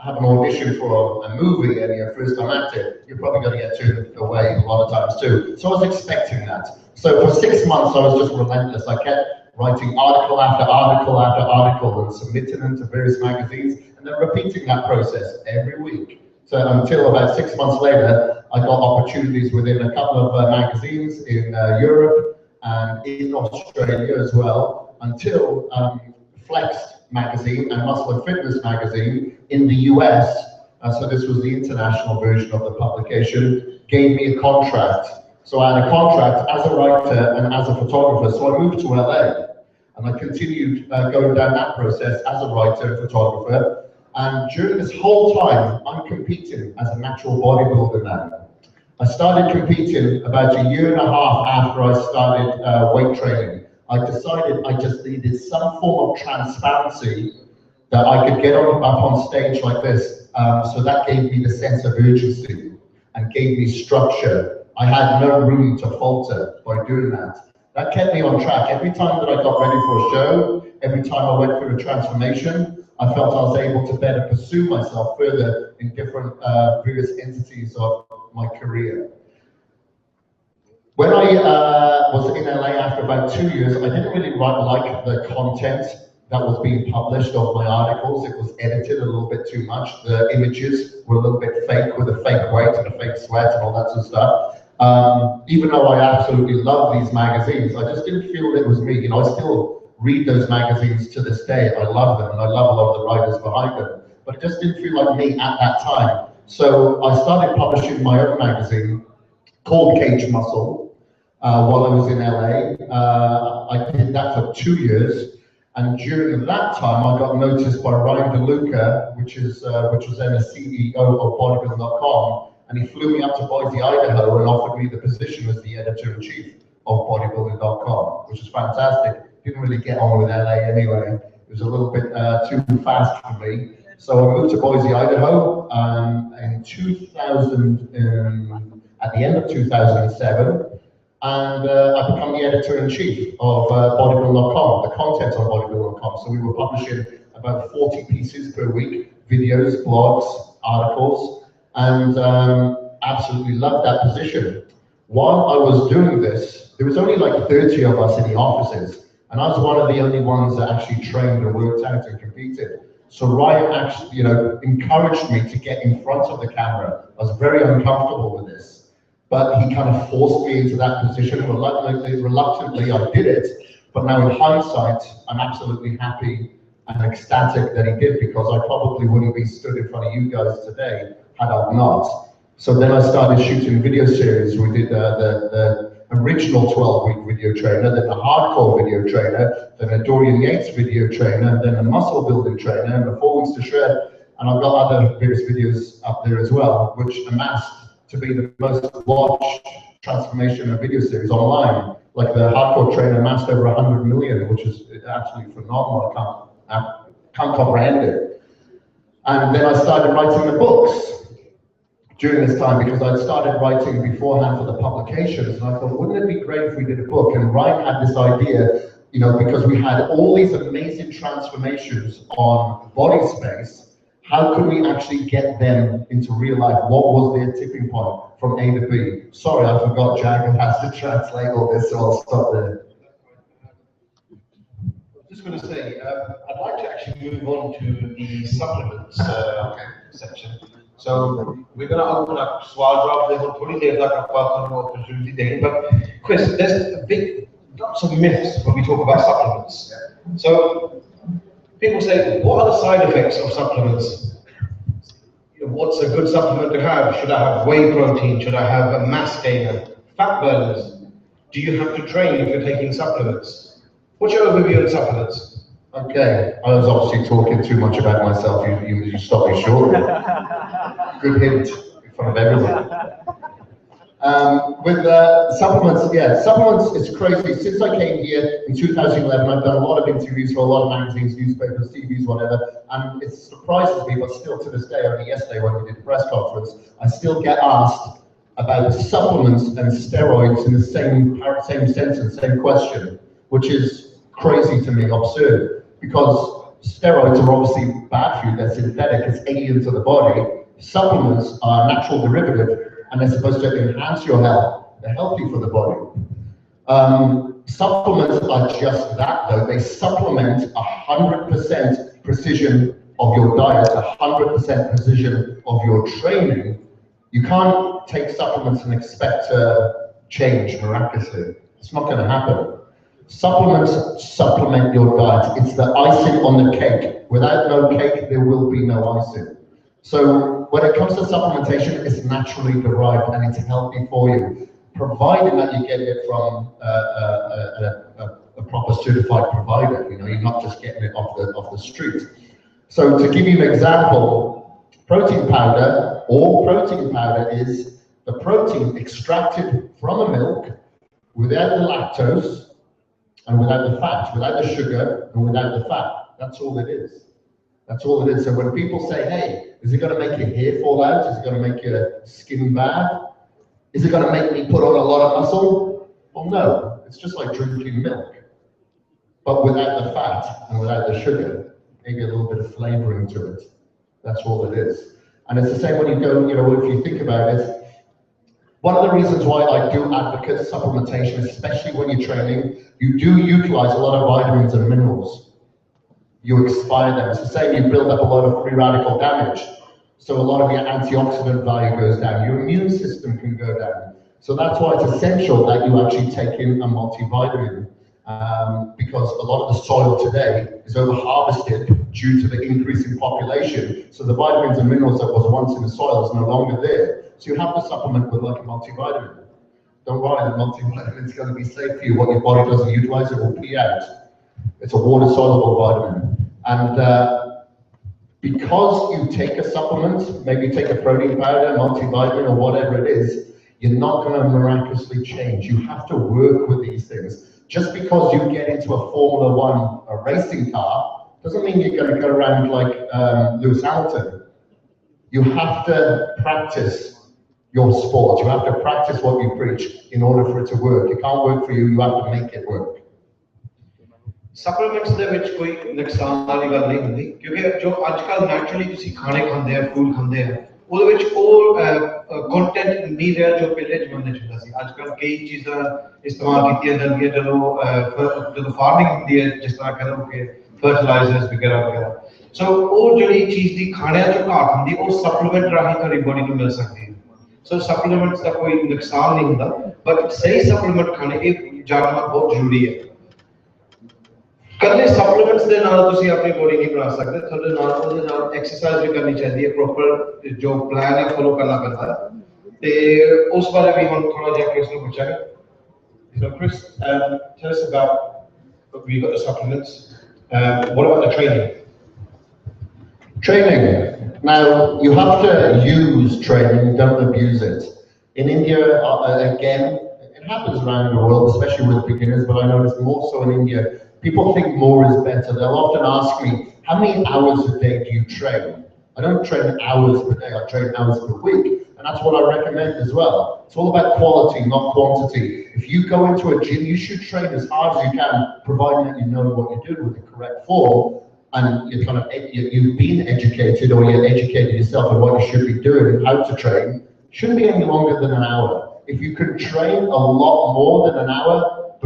have an audition for a movie and you're first time actor, you're probably going to get turned away a lot of times too. So I was expecting that. So for 6 months, I was just relentless. I kept writing article after article after article and submitting them to various magazines and then repeating that process every week. So until about 6 months later, I got opportunities within a couple of magazines in Europe and in Australia as well, until Flex magazine and Muscle and Fitness magazine in the US, so this was the international version of the publication, gave me a contract. So I had a contract as a writer and as a photographer. So I moved to LA and I continued going down that process as a writer and photographer. And during this whole time, I'm competing as a natural bodybuilder now. I started competing about a year and a half after I started weight training. I decided I just needed some form of transparency that I could get up on stage like this. So that gave me the sense of urgency and gave me structure. I had no room to falter by doing that. That kept me on track. Every time that I got ready for a show, every time I went through a transformation, I felt I was able to better pursue myself further in different various entities of my career. When I was in LA after about 2 years, I didn't really like the content that was being published of my articles. It was edited a little bit too much. The images were a little bit fake with a fake weight and a fake sweat and all that sort of stuff. Even though I absolutely love these magazines, I just didn't feel it was me. You know, I still read those magazines to this day. I love them and I love a lot of the writers behind them, but it just didn't feel like me at that time. So I started publishing my own magazine called Cage Muscle while I was in LA. I did that for 2 years, and during that time I got noticed by Ryan DeLuca, which was then a CEO of bodybuilding.com, and he flew me up to Boise, Idaho, and offered me the position as the editor-in-chief of bodybuilding.com, which was fantastic. Didn't really get on with LA anyway. It was a little bit too fast for me. So I moved to Boise, Idaho in 2000, at the end of 2007, and I became the editor-in-chief of bodybuilding.com, the content on bodybuilding.com. So we were publishing about 40 pieces per week, videos, blogs, articles, and absolutely loved that position. While I was doing this, there was only like 30 of us in the offices, and I was one of the only ones that actually trained and worked out and competed. So Ryan actually, encouraged me to get in front of the camera. I was very uncomfortable with this, but he kind of forced me into that position. Reluctantly, I did it. But now in hindsight, I'm absolutely happy and ecstatic that he did, because I probably wouldn't be stood in front of you guys today had I not. So then I started shooting video series. We did the original 12-week video trainer, then the hardcore video trainer, then a Dorian Yates video trainer, then the muscle building trainer, and the 4 weeks to shred. And I've got other various videos up there as well, which amassed to be the most watched transformation of video series online. Like the hardcore trainer amassed over 100 million, which is absolutely phenomenal. I can't comprehend it. And then I started writing the books during this time, because I'd started writing beforehand for the publications, and I thought, wouldn't it be great if we did a book? And Ryan had this idea, because we had all these amazing transformations on body space, how could we actually get them into real life? What was their tipping point from A to B? Sorry, I forgot Jagger has to translate all this, so I'll stop there. Just going to say, I'd like to actually move on to the supplements section. So we're going to open up Swal Job. They will probably leave that opportunity there. But Kris, there's lots of myths when we talk about supplements. So people say, what are the side effects of supplements? What's a good supplement to have? Should I have whey protein? Should I have a mass gainer? Fat burners? Do you have to train if you're taking supplements? What's your overview on supplements? Okay, I was obviously talking too much about myself. You stopped me short. Good hint in front of everyone. With supplements, supplements is crazy. Since I came here in 2011, I've done a lot of interviews for a lot of magazines, newspapers, TVs, whatever, and it surprises me, but still to this day, only yesterday when we did the press conference, I still get asked about supplements and steroids in the same sentence, same question, which is crazy to me, absurd, because steroids are obviously bad for you, they're synthetic, it's alien to the body. Supplements are a natural derivative, and they're supposed to enhance your health. They're healthy for the body. Supplements are just that, though. They supplement 100% precision of your diet, 100% precision of your training. You can't take supplements and expect to change miraculously. It's not going to happen. Supplements supplement your diet. It's the icing on the cake. Without no cake, there will be no icing. So when it comes to supplementation, it's naturally derived and it's healthy for you, provided that you get it from a proper certified provider. You're not just getting it off the street. So to give you an example, protein powder is the protein extracted from a milk without the lactose and without the fat, without the sugar and without the fat. That's all it is. That's all it is. So when people say, hey, is it going to make your hair fall out? Is it going to make your skin bad? Is it going to make me put on a lot of muscle? Well, no. It's just like drinking milk, but without the fat and without the sugar. Maybe a little bit of flavoring to it. That's all it is. And it's the same when you go, if you think about it, one of the reasons why I do advocate supplementation, especially when you're training, you do utilize a lot of vitamins and minerals. You expire them. It's the same, you build up a lot of free radical damage. So a lot of your antioxidant value goes down. Your immune system can go down. So that's why it's essential that you actually take in a multivitamin, because a lot of the soil today is over-harvested due to the increase in population. So the vitamins and minerals that was once in the soil is no longer there. So you have to supplement with like a multivitamin. Don't worry, the multivitamin is going to be safe for you. What your body doesn't utilize, it will pee out. It's a water-soluble vitamin. And because you take a supplement, maybe take a protein powder, multivitamin, or whatever it is, you're not going to miraculously change. You have to work with these things. Just because you get into a Formula One a racing car, doesn't mean you're going to go around like Lewis Hamilton. You have to practice your sport. You have to practice what you preach in order for it to work. It can't work for you, you have to make it work. Supplements ਦੇ ਵਿੱਚ ਕੋਈ ਨੁਕਸਾਨ ਵਾਲੀ ਗੱਲ ਨਹੀਂ ਹੁੰਦੀ, ਕਿਉਂਕਿ ਜੋ ਅੱਜ ਕੱਲ ਨੈਚੁਰਲੀ ਤੁਸੀਂ ਖਾਣੇ ਖਾਂਦੇ ਆ, ਫੂਡ ਖਾਂਦੇ ਆ, ਉਹਦੇ ਵਿੱਚ ਉਹ ਕੰਟੈਂਟ ਨਹੀਂ ਰਿਹਾ ਜੋ ਪਹਿਲੇ ਜ਼ਮਾਨੇ 'ਚ ਹੁੰਦਾ ਸੀ। ਅੱਜ ਕੱਲ੍ਹ ਕਈ ਚੀਜ਼ਾਂ ਇਸਤੇਮਾਲ ਕੀਤੀਆਂ ਜਾਂਦੀਆਂ ਜਦੋਂ ਫਾਰਮਿੰਗ ਹੁੰਦੀ ਹੈ, ਜਿਸ ਤਰ੍ਹਾਂ ਕਹਿ ਲਓ ਕਿ ਫਰਟੀਲਾਈਜ਼ਰਸ ਵਗੈਰਾ ਵਗੈਰਾ। ਸੋ ਉਹ ਜਿਹੜੀ ਚੀਜ਼ ਦੀ ਖਾਣਿਆਂ 'ਚ ਘਾਟ ਹੁੰਦੀ ਉਹ ਸਪਲੀਮੈਂਟ ਰਾਹੀਂ ਤੁਹਾਡੀ ਬੋਡੀ ਨੂੰ ਮਿਲ ਸਕਦੀ ਹੈ। ਸੋ ਸਪਲੀਮੈਂਟਸ ਦਾ ਕੋਈ ਨੁਕਸਾਨ ਨਹੀਂ ਹੁੰਦਾ, ਬਟ ਸਹੀ ਸਪਲੀਮੈਂਟ ਖਾਣੇ ਇਹ ਜਾਣਨਾ ਬਹੁਤ ਜ਼ਰੂਰੀ ਹੈ। ਕੱਲੇ ਸਪਲੀਮੈਂਟਸ ਦੇ ਨਾਲ ਤੁਸੀਂ ਆਪਣੀ ਬੋਡੀ ਨਹੀਂ ਬਣਾ ਸਕਦੇ, ਤੁਹਾਡੇ ਨਾਲ ਉਹਦੇ ਨਾਲ ਐਕਸਰਸਾਈਜ਼ ਵੀ ਕਰਨੀ ਚਾਹੀਦੀ ਹੈ, ਪ੍ਰੋਪਰ ਜੋ ਪਲਾਨ ਹੈ ਫੋਲੋ ਕਰਨਾ ਪੈਂਦਾ ਹੈ। ਤੇ ਉਸ ਬਾਰੇ ਵੀ ਹੁਣ ਥੋੜਾ ਜਿਹਾ ਕ੍ਰਿਸ ਨੂੰ ਪੁੱਛਾਂਗੇ। So Kris, tell us about, we've got the supplements, what about the training? Training. Now, you have to use training, don't abuse it. In India, again, it happens around the world, especially with beginners, but I notice more so in India. People think more is better. They'll often ask me, how many hours a day do you train? I don't train hours per day, I train hours per week. And that's what I recommend as well. It's all about quality, not quantity. If you go into a gym, you should train as hard as you can, providing that you know what you're doing with the correct form. And you're you've been educated, or you're educated yourself on what you should be doing and how to train. Shouldn't be any longer than an hour. If you can train a lot more than an hour,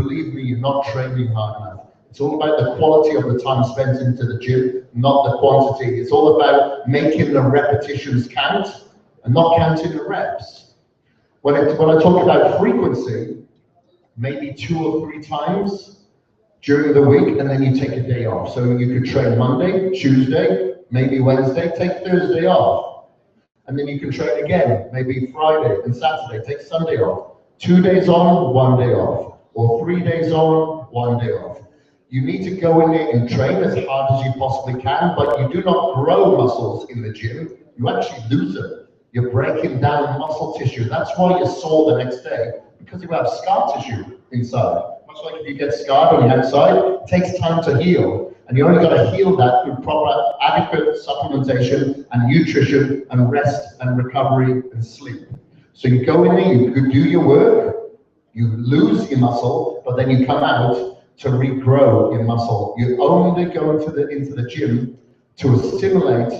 believe me, you're not training hard enough. It's all about the quality of the time spent into the gym, not the quantity. It's all about making the repetitions count and not counting the reps. When I talk about frequency, maybe 2 or 3 times during the week, and then you take a day off. So you could train Monday, Tuesday, maybe Wednesday, take Thursday off. And then you can train again, maybe Friday and Saturday, take Sunday off. 2 days on, 1 day off. Or 3 days on, 1 day off. You need to go in there and train as hard as you possibly can, but you do not grow muscles in the gym, you actually lose them. You're breaking down muscle tissue. That's why you're sore the next day, because you have scar tissue inside. Much like if you get scarred on the outside, it takes time to heal. And you only got to heal that through proper, adequate supplementation and nutrition and rest and recovery and sleep. So you go in there, you do your work, you lose your muscle, but then you come out to regrow your muscle. You only go into the gym to stimulate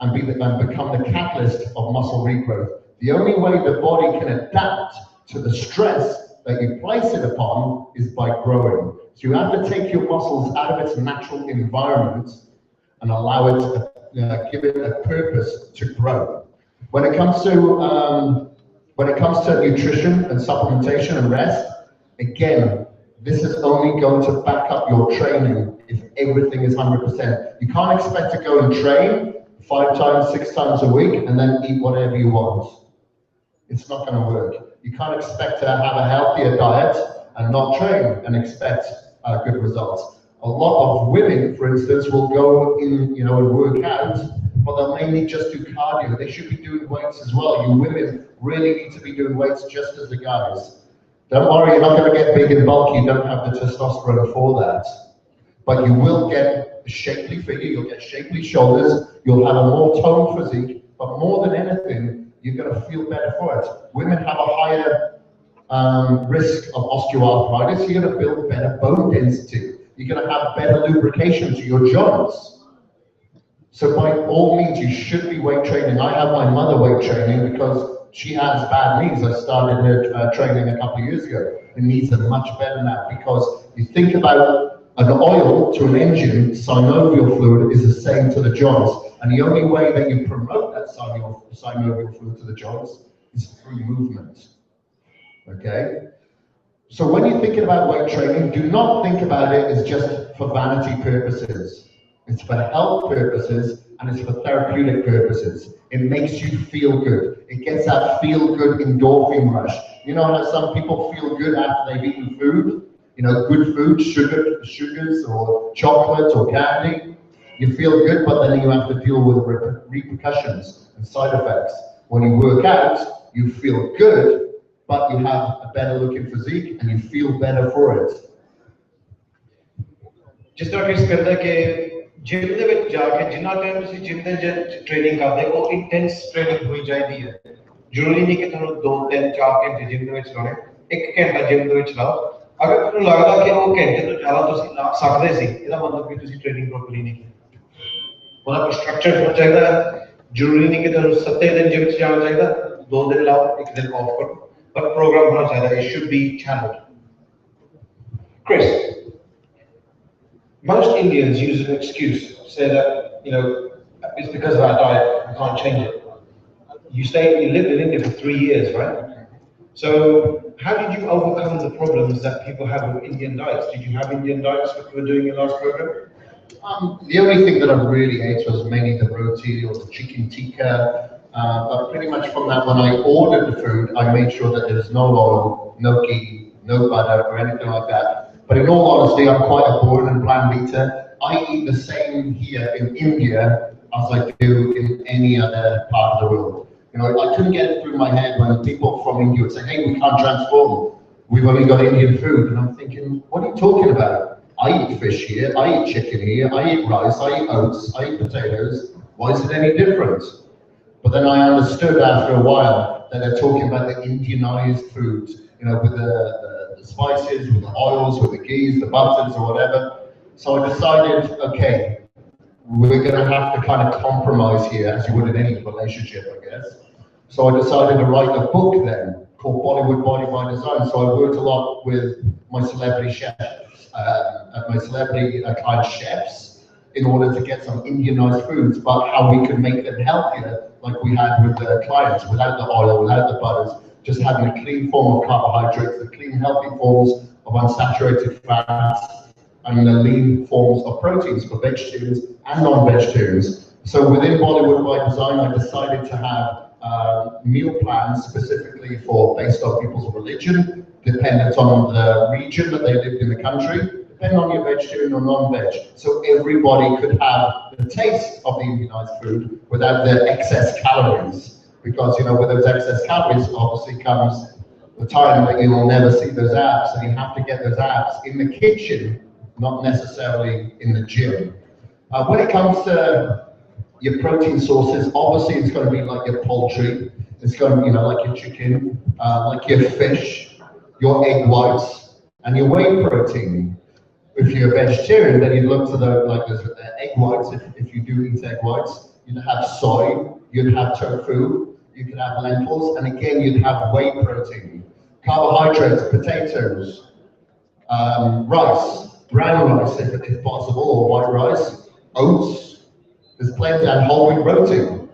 and become the catalyst of muscle regrowth. The only way the body can adapt to the stress that you place it upon is by growing. So you have to take your muscles out of its natural environment and allow it to give it a purpose to grow. When it comes to nutrition and supplementation and rest, again, this is only going to back up your training if everything is 100%. You can't expect to go and train 5 times, 6 times a week and then eat whatever you want. It's not going to work. You can't expect to have a healthier diet and not train and expect good results. A lot of women, for instance, will go in, and work out, but they'll mainly just do cardio. They should be doing weights as well. You women really need to be doing weights just as the guys. Don't worry, you're not going to get big and bulky. You don't have the testosterone for that. But you will get a shapely figure, you'll get shapely shoulders, you'll have a more toned physique, but more than anything, you're going to feel better for it. Women have a higher risk of osteoarthritis. You're going to build better bone density. You're going to have better lubrication to your joints. So by all means, you should be weight training. I have my mother weight training because she has bad knees. I started her training a couple of years ago. Her knees are much better now, because you think about an oil to an engine, synovial fluid is the same to the joints. And the only way that you promote that synovial fluid to the joints is through movement. Okay? So when you're thinking about weight training, do not think about it as just for vanity purposes. It's for health purposes, and it's for therapeutic purposes. It makes you feel good. It gets that feel-good endorphin rush. You know how some people feel good after they've eaten food? Good food, sugars or chocolate or candy. You feel good, but then you have to deal with repercussions and side effects. When you work out, you feel good, but you have a better looking physique and you feel better for it. जिस तरह किस करता है कि gym ਦੇ ਵਿੱਚ ਜਾ ਕੇ ਜਿੰਨਾ ਟਾਈਮ ਤੁਸੀਂ ਜਿਮ ਦੇ ਟ੍ਰੇਨਿੰਗ ਕਰਦੇ ਹੋ ਉਹ ਇੰਟੈਂਸ ਟ੍ਰੇਨਿੰਗ ਹੋਈ ਜਾਂਦੀ ਹੈ। ਜ਼ਰੂਰੀ ਨਹੀਂ ਕਿ ਤੁਹਾਨੂੰ 2, 3, 4 ਘੰਟੇ ਜਿਮ ਦੇ ਵਿੱਚ ਲਾਉਣੇ, 1 ਘੰਟਾ ਜਿਮ ਦੇ ਵਿੱਚ ਲਾਓ। ਅਗਰ ਤੁਹਾਨੂੰ ਲੱਗਦਾ ਕਿ ਉਹ ਘੰਟੇ ਤੋਂ ਜ਼ਿਆਦਾ ਤੁਸੀਂ ਲਾ ਸਕਦੇ ਸੀ, ਇਹਦਾ ਮਤਲਬ ਕਿ ਤੁਸੀਂ ਟ੍ਰੇਨਿੰਗ ਪ੍ਰੋਪਰਲੀ ਨਹੀਂ ਕੀਤੀ। ਉਹਦਾ ਕੋਈ ਸਟਰਕਚਰ ਹੋਣਾ ਚਾਹੀਦਾ ਹੈ। जरूरी नहीं कि तुम 7 दिन जिम जाना चाहिए, 2 दिन लाओ, 1 दिन ऑफ करो, पर प्रोग्राम होना चाहिए. It should be channeled. Kris, most Indians use an excuse, say that it's because of our diet, we can't change it. You lived in India for 3 years, right? So how did you overcome the problems that people have with Indian diets? Did you have Indian diets when you were doing your last program? The only thing that I really ate was mainly the roti or the chicken tikka. But pretty much from that, when I ordered the food, I made sure that there's no oil, no ghee, no butter or anything like that. But in all honesty, I'm quite a boring and bland eater. I eat the same here in India as I do in any other part of the world. I couldn't get it through my head when people from India would say, hey, we can't transform. We've only got Indian food. And I'm thinking, what are you talking about? I eat fish here, I eat chicken here, I eat rice, I eat oats, I eat potatoes. Why is it any different? But then I understood after a while that they're talking about the Indianized foods, with the spices, with the oils, with the ghees, the butters or whatever. So I decided, okay, we're going to have to kind of compromise here, as you would in any relationship, I guess. So I decided to write a book then called Bollywood Body by Design. So I worked a lot with my celebrity chefs, my celebrity client chefs, in order to get some Indianized foods, but how we could make them healthier, like we had with the clients, without the oil, without the butters, just having a clean form of carbohydrates, the clean, healthy forms of unsaturated fats, and the lean forms of proteins for vegetarians and non-vegetarians. So within Bollywood by Design, I decided to have meal plans specifically based on people's religion, dependent on the region that they lived in the country, depending on your vegetarian or non-veg. So everybody could have the taste of the Indianized food without the excess calories. Because, with those excess calories, obviously comes the time that you will never see those abs, and you have to get those abs in the kitchen, not necessarily in the gym. When it comes to your protein sources, obviously it's going to be like your poultry, it's going to be like your chicken, like your fish, your egg whites, and your whey protein. If you're a vegetarian, then you'd look to the egg whites. If you do eat egg whites, you'd have soy, you'd have tofu, you could have lentils, and again you'd have whey protein. Carbohydrates, potatoes, rice, brown rice if possible, or white rice, oats. There's plenty, and whole wheat protein.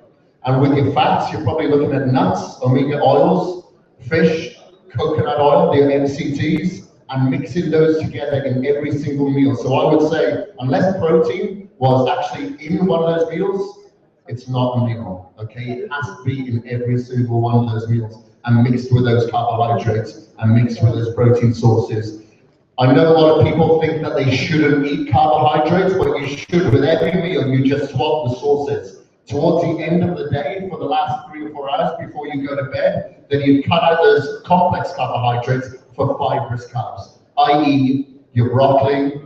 And with your fats, you're probably looking at nuts, omega oils, fish, coconut oil, the MCTs, and mixing those together in every single meal. So I would say, unless protein was actually in one of those meals, it's not a meal, okay? It has to be in every single one of those meals and mixed with those carbohydrates and mixed with those protein sources. I know a lot of people think that they shouldn't eat carbohydrates, but you should. With every meal, you just swap the sources. Towards the end of the day, for the last 3 or 4 hours before you go to bed, then you cut out those complex carbohydrates for fibrous carbs, i.e. your broccoli,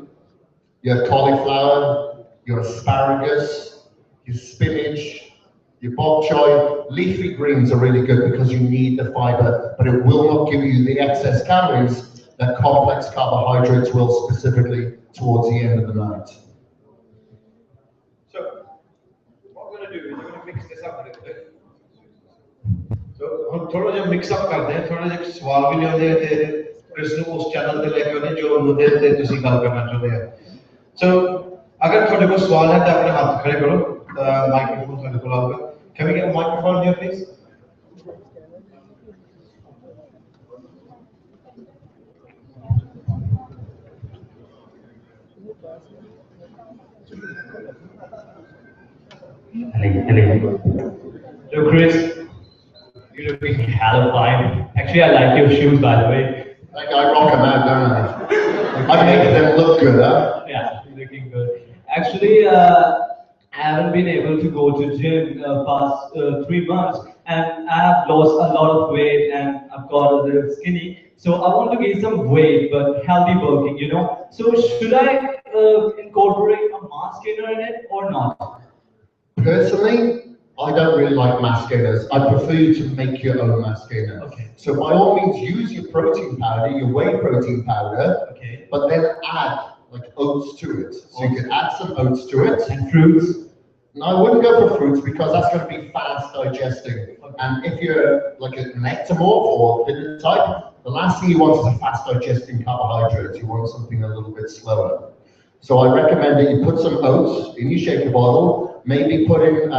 your cauliflower, your asparagus, your spinach, your bok choy. Leafy greens are really good because you need the fiber, but it will not give you the excess calories that complex carbohydrates will, specifically towards the end of the night. So, what we're going to do is we're going to mix this up a little bit. So, हम थोड़ा जो mix up करते हैं, थोड़ा जो सवाल भी ले आते हैं, क्रिस ने उस चैनल पे लेके आने जो मुद्दे पे तुसी गल करना चाहते हैं. So, अगर थोड़े को सवाल है तो अपने हाथ खड़े करो, माइक्रोफोन थोड़े को लाओगे. Can we get a microphone here, please? Hello. So Kris, you're looking hella fine. Actually, I like your shoes, by the way. Like I rock them out, don't I? I make them look good, huh? Yeah, you're looking good. Actually, I haven't been able to go to gym past 3 months, and I have lost a lot of weight, and I've got a little skinny. So I want to gain some weight, but healthy bulking, So should I incorporate a mass gainer in it or not? Personally, I don't really like mass gainers. I prefer you to make your own mass gainer. Okay. So by all means, use your protein powder, your whey protein powder, Okay. but then add like oats to it. So you can add some oats to it. And fruits? No, I wouldn't go for fruits because that's going to be fast digesting. And if you're like an ectomorph or thinner type, the last thing you want is a fast digesting carbohydrate. You want something a little bit slower. So I recommend that you put some oats in your shaker bottle, maybe put in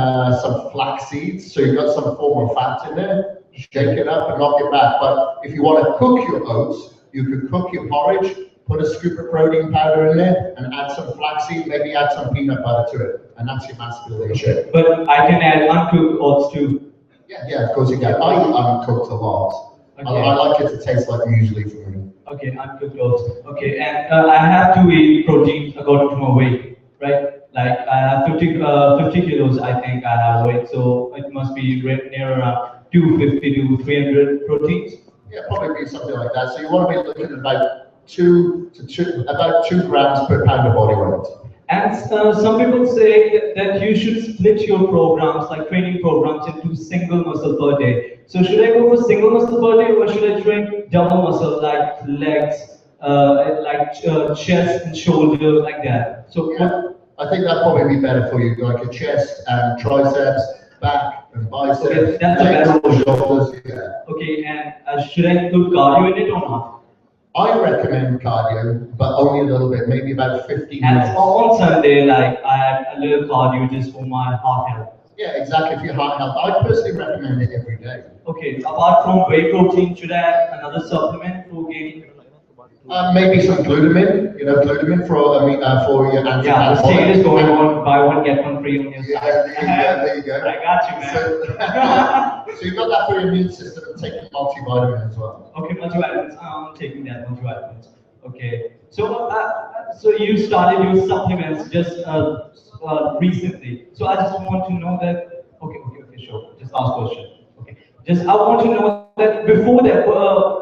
some flax seeds, so you've got some form of fat in there, shake it up and knock it back. But if you want to cook your oats, you could cook your porridge, put a scoop of protein powder in there, and add some flaxseed, maybe add some peanut butter to it, and that's your mass building shake. But I can add uncooked oats too. Yeah, of course you can. I eat uncooked a lot. Okay. I like it to taste like muesli for me. Okay, uncooked oats. Okay, and I have to eat protein according to my weight, right? Like I have 50 kilos, I think I have weight, so it must be near around 250 to 300 proteins. Yeah, probably be something like that. So you want to be looking at about 2 grams per pound of body weight. And some people say that you should split your programs, like training programs, into single muscle per day. So should I go for single muscle per day, or should I train double muscle, like legs, chest and shoulder, like that? So yeah, I think that'd probably be better for you, like your chest and triceps, back and biceps, okay, that's legs, shoulders. Yeah. Okay, and should I include cardio in it or not? I recommend cardio, but only a little bit, maybe about 15 and minutes. On Sunday, like I had a little cardio just for my heart health. Yeah, exactly, for your heart health. I personally recommend it every day. Okay, apart from whey protein, should I add another supplement for gaining? Maybe some glutamine, glutamine for your anti-metabolic. Yeah, the sale is going on, buy one, get one free on your site. Yeah, there you go. I got you, man. So you've got that for your immune system and taking multivitamin as well. Okay, multivitamins. I'm taking that, multivitamins. Okay. So you started your supplements just recently. So I just want to know that. Okay, sure. Just ask question. Okay. I want to know that before that,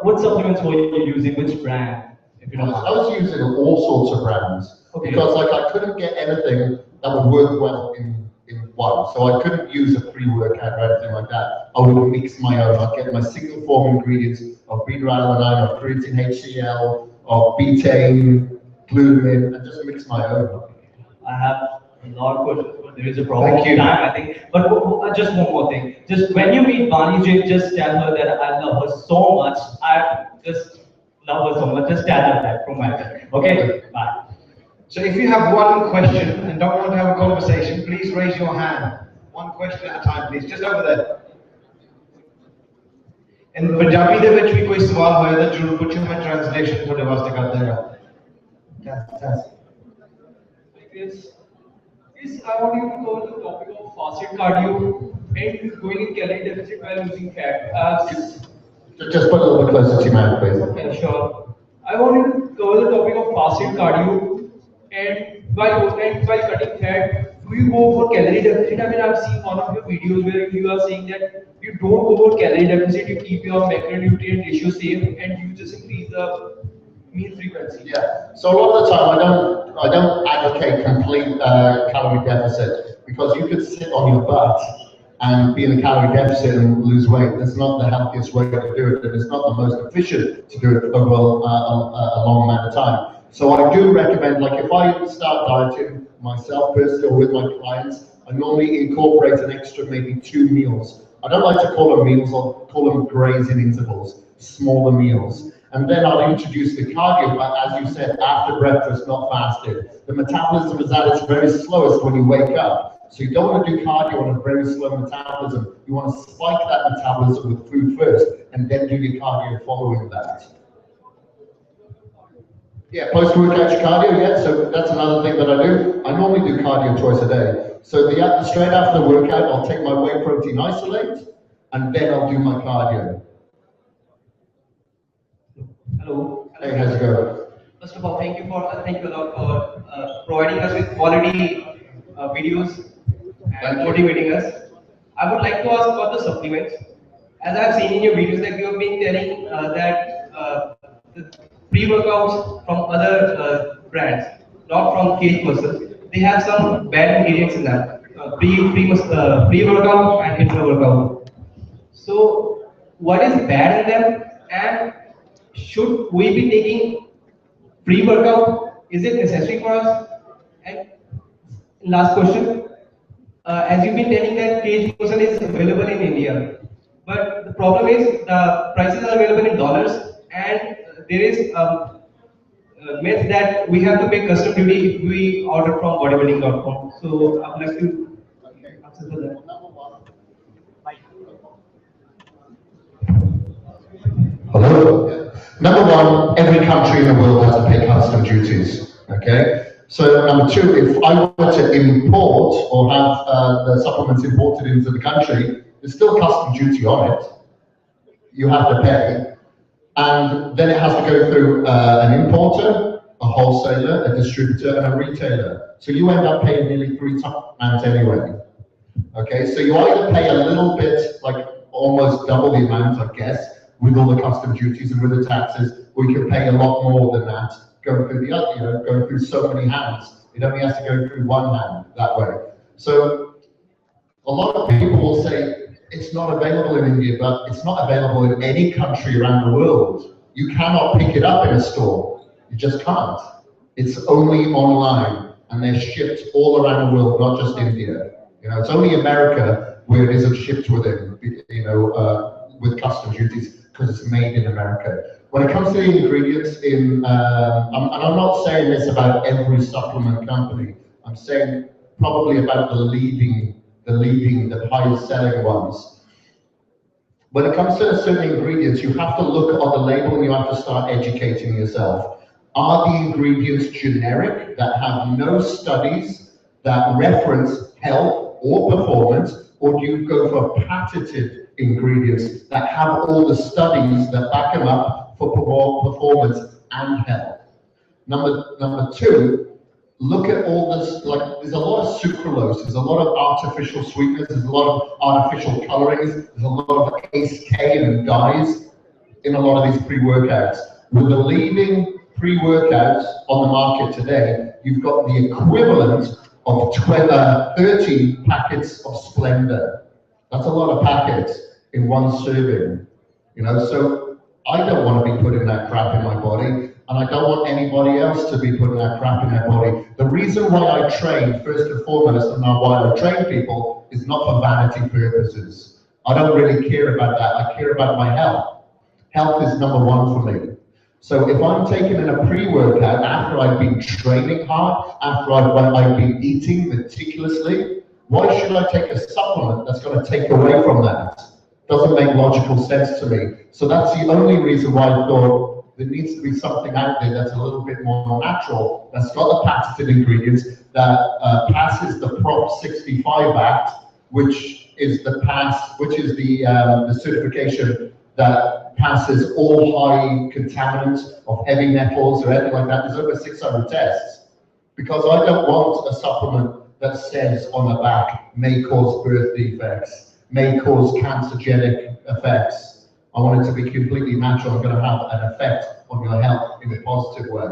what supplements were you using? Which brand? If you don't mind. I was using all sorts of brands because I couldn't get anything that would work well in one. So I couldn't use a pre-workout or anything like that. I would mix my own. I'd get my single form ingredients of beta-alanine, of creatine HCl, of betaine, glutamine, and just mix my own. I have a lot of questions, but there is a problem Thank you. time, I think. But just one more thing. Just when you meet Vani Jake, just tell her that I love her so much. I just love her so much. Just tell her that from my side. Okay? Bye. So if you have one question and don't want to have a conversation, please raise your hand. One question at a time, please. Just over there. In Punjabi ਦੇ ਵਿੱਚ ਵੀ ਕੋਈ ਸਵਾਲ ਹੋਇਆ ਤਾਂ ਜ਼ਰੂਰ ਪੁੱਛੋ, ਮੈਂ translation ਤੁਹਾਡੇ ਵਾਸਤੇ ਕਰ ਦੇਗਾ। Yes, I want you to cover the topic of fasted cardio and going in calorie deficit while losing fat. Just put a little bit closer to your mouth, please. Okay, sure. I want you to cover the topic of fasted cardio and while cutting fat. Do you go for calorie deficit? I mean, I've seen one of your videos where you are saying that you don't go for calorie deficit, you keep your macronutrient ratio same, and you just increase the meal frequency. Yeah. So a lot of the time, I don't advocate complete calorie deficit because you could sit on your butt and be in a calorie deficit and lose weight. That's not the healthiest way to do it, and it's not the most efficient to do it over a long amount of time. So I do recommend, like if I start dieting myself personally or with my clients, I normally incorporate an extra maybe 2 meals. I don't like to call them meals, I'll call them grazing intervals, smaller meals. And then I'll introduce the cardio, but as you said, after breakfast, not fasted. The metabolism is at its very slowest when you wake up. So you don't want to do cardio on a very slow metabolism. You want to spike that metabolism with food first, and then do your cardio following that. Yeah, post-workout cardio, yeah, so that's another thing that I do. I normally do cardio twice a day. So straight after the workout, I'll take my whey protein isolate, and then I'll do my cardio. Hello. Hey, how's it going? First of all, thank you a lot for providing us with quality videos and motivating us. I would like to ask about the supplements. As I have seen in your videos that you have been telling that the pre-workouts from other brands, not from Cage Muscle, they have some bad ingredients in that. Pre-workout and intra-workout. So, what is bad in them, and should we be taking pre-workout? Is it necessary for us? And last question, as you've been telling that cage muscle is available in India, but the problem is the prices are available in dollars, and there is myth that we have to pay custom duty if we order from bodybuilding.com. So I would like to answer for that. Hello. Number one, every country in the world has to pay custom duties. Okay. So number two, if I were to import or have the supplements imported into the country, there's still custom duty on it. You have to pay, and then it has to go through an importer, a wholesaler, a distributor, and a retailer. So you end up paying nearly 3 times anyway. Okay, so you either pay a little bit, like almost double the amount, I guess, with all the custom duties and with the taxes, or you can pay a lot more than that going through the other, going through so many hands. It only has to go through one hand that way. So a lot of people will say it's not available in India, but it's not available in any country around the world. You cannot pick it up in a store. You just can't. It's only online, and they're shipped all around the world, not just India. It's only America where it isn't shipped within, with custom duties, because it's made in America. When it comes to the ingredients and I'm not saying this about every supplement company. I'm saying probably about the highest selling ones. When it comes to certain ingredients, you have to look at the label and you have to start educating yourself. Are the ingredients generic, that have no studies that reference health or performance, or do you go for patented ingredients that have all the studies that back them up for performance and health? Number two, look at all this, there's a lot of sucralose, there's a lot of artificial sweeteners, there's a lot of artificial colorings, there's a lot of ACE and dyes in a lot of these pre-workouts. With the leading pre-workouts on the market today, you've got the equivalent of 30 packets of Splendor. That's a lot of packets in one serving, so I don't want to be putting that crap in my body, and I don't want anybody else to be putting that crap in their body. The reason why I train, first and foremost, and now why I train people, is not for vanity purposes. I don't really care about that. I care about my health. Health is number one for me. So if I'm taking in a pre-workout after I've been training hard, after I've been eating meticulously, why should I take a supplement that's going to take away from that? Doesn't make logical sense to me. So that's the only reason why I thought there needs to be something out there that's a little bit more natural, that's got the patented ingredients, that passes the Prop 65 Act, which is the certification that passes all high contaminants of heavy metals or anything like that. There's over 600 tests. Because I don't want a supplement that says on the back, may cause birth defects, may cause cancerogenic effects. I want it to be completely natural and going to have an effect on your health in a positive way.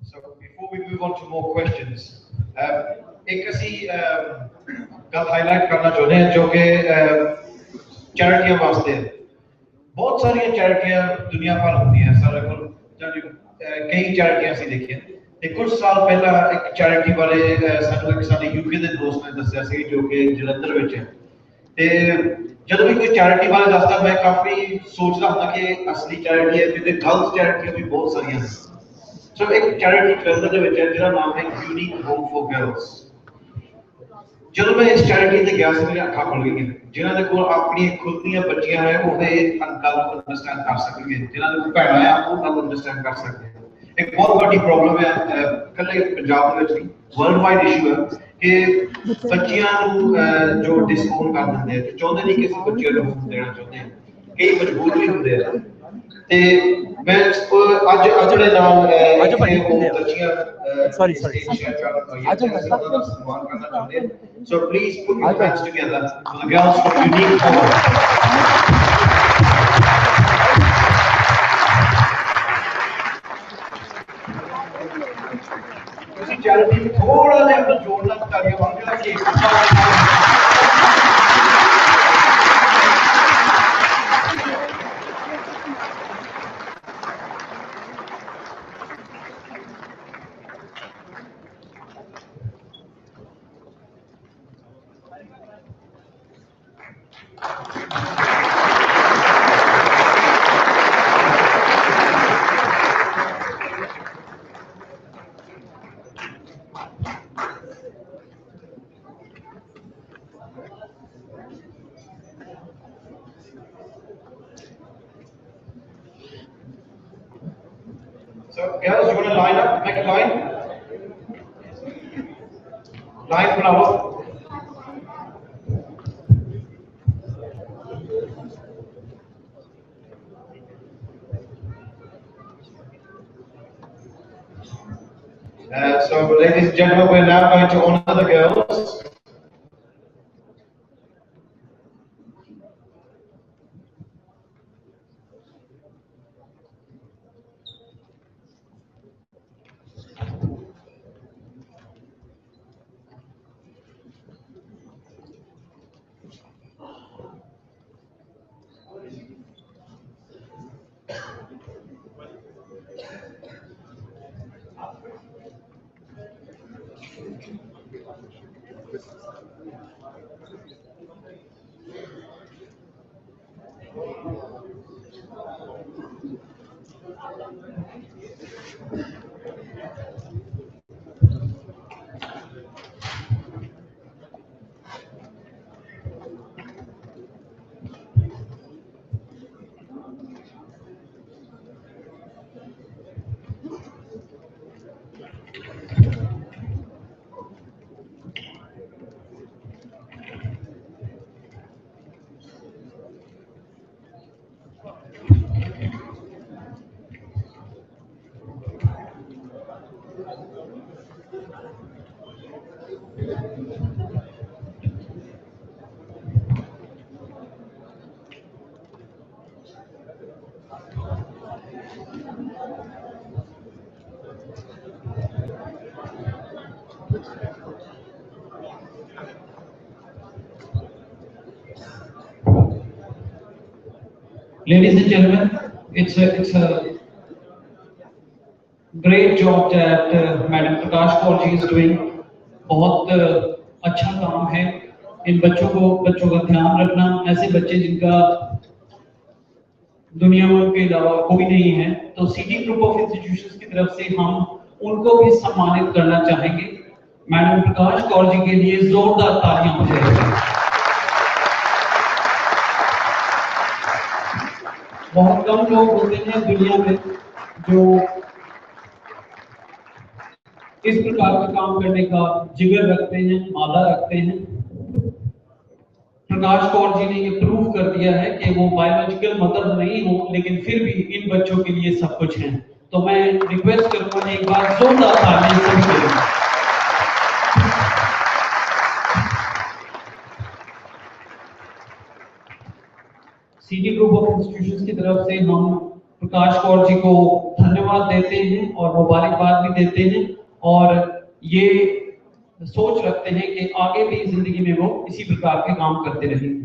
So before we move on to more questions, एक असी गल highlight करना चाहते हैं जो कि चैरिटियां वास्ते बहुत सारी चैरिटियां दुनिया भर होती हैं सारे को कई चैरिटियां ਅਸੀਂ देखिए ਤੇ ਕੁਝ ਸਾਲ ਪਹਿਲਾਂ ਇੱਕ ਚੈਰਿਟੀ ਵਾਲੇ ਸਾਨੂੰ ਇੱਕ ਸਾਡੇ ਯੂਕੇ ਦੇ ਦੋਸਤ ਨੇ ਦੱਸਿਆ ਸੀ ਜੋ ਕਿ ਜਲੰਧਰ ਵਿੱਚ ਹੈ ਤੇ ਜਦੋਂ ਵੀ ਕੋਈ ਚੈਰਿਟੀ ਵਾਲਾ ਦੱਸਦਾ ਮੈਂ ਕਾਫੀ ਸੋਚਦਾ ਹੁੰਦਾ ਕਿ ਅਸਲੀ ਚੈਰਿਟੀ ਹੈ ਤੇ ਗਲਤ ਚੈਰਿਟੀਆਂ ਵੀ ਬਹੁਤ ਸਾਰੀਆਂ ਨੇ ਸੋ ਇੱਕ ਚੈਰਿਟੀ ਜਲੰਧਰ ਦੇ ਵਿੱਚ ਹੈ ਜਿਹਦਾ ਨਾਮ ਹੈ ਯੂਨੀਕ ਹੋਮ ਫॉर ਗਰਲਸ ਜਦੋਂ ਮੈਂ ਇਸ ਚੈਰਿਟੀ ਤੇ ਗਿਆ ਸੀ ਮੇਰੀਆਂ ਅੱਖਾਂ ਖੁੱਲ ਗਈਆਂ ਜਿਨ੍ਹਾਂ ਦੇ ਕੋਲ ਆਪਣੀ ਖੁਦ ਦੀਆਂ ਬੱਚੀਆਂ ਹੈ ਉਹ ਇਹ ਗੱਲ ਨੂੰ ਅੰਡਰਸਟੈਂਡ ਕਰ ਸਕਣਗੇ ਜਿਨ੍ਹਾਂ ਦੇ ਕੋਲ ਭੈਣਾਂ ਆ ਉਹ ਗੱਲ ਅੰਡਰਸਟੈਂਡ ਕਰ ਸਕਦੇ एक बहुत बड़ी प्रॉब्लम है कल पंजाब में वर्ल्ड वाइड इशू है कि बच्चियां जो डिसओन कर देंगे चाहते नहीं किसी बच्चे को देना चाहते हैं कई मजबूर भी होंगे ते मैं अज दे नाल बच्चियां सॉरी सम्मान करना चाहते हैं so please put your hands together for the girls from unique home charity में थोड़ा जिहा अंदर जोड़ना तालियां बन गया कि So, girls, you want to line up, make a line? Line flower. So, ladies and gentlemen, we're now going to honor the girls. Ladies and gentlemen, it's a great job that Madam Prakash Kaur ji is doing. बहुत अच्छा काम है इन बच्चों का ध्यान रखना, ऐसे बच्चे जिनका दुनिया में उनके अलावा कोई नहीं है, तो सिटी ग्रुप ऑफ इंस्टीट्यूशंस की तरफ से हम उनको भी सम्मानित करना चाहेंगे। मैडम प्रकाश कौर जी के लिए जोरदार तालियां हो जाएगी। बहुत कम लोग होते हैं दुनिया में जो इस प्रकार का काम करने का जिगर रखते हैं, मादा रखते हैं। प्रकाश कौर जी ने ये प्रूव कर दिया है कि वो बायोलॉजिकल मदर नहीं हो, लेकिन फिर भी इन बच्चों के लिए सब कुछ है। तो मैं रिक्वेस्ट करूंगा एक बार जोरदार तालियां सभी के लिए। सिटी ग्रुप ऑफ इंस्टीट्यूशंस की तरफ से हम प्रकाश कौर जी को धन्यवाद देते हैं और मुबारकबाद भी देते हैं, और ये सोच रखते हैं कि आगे भी जिंदगी में वो इसी प्रकार के काम करते रहेंगे।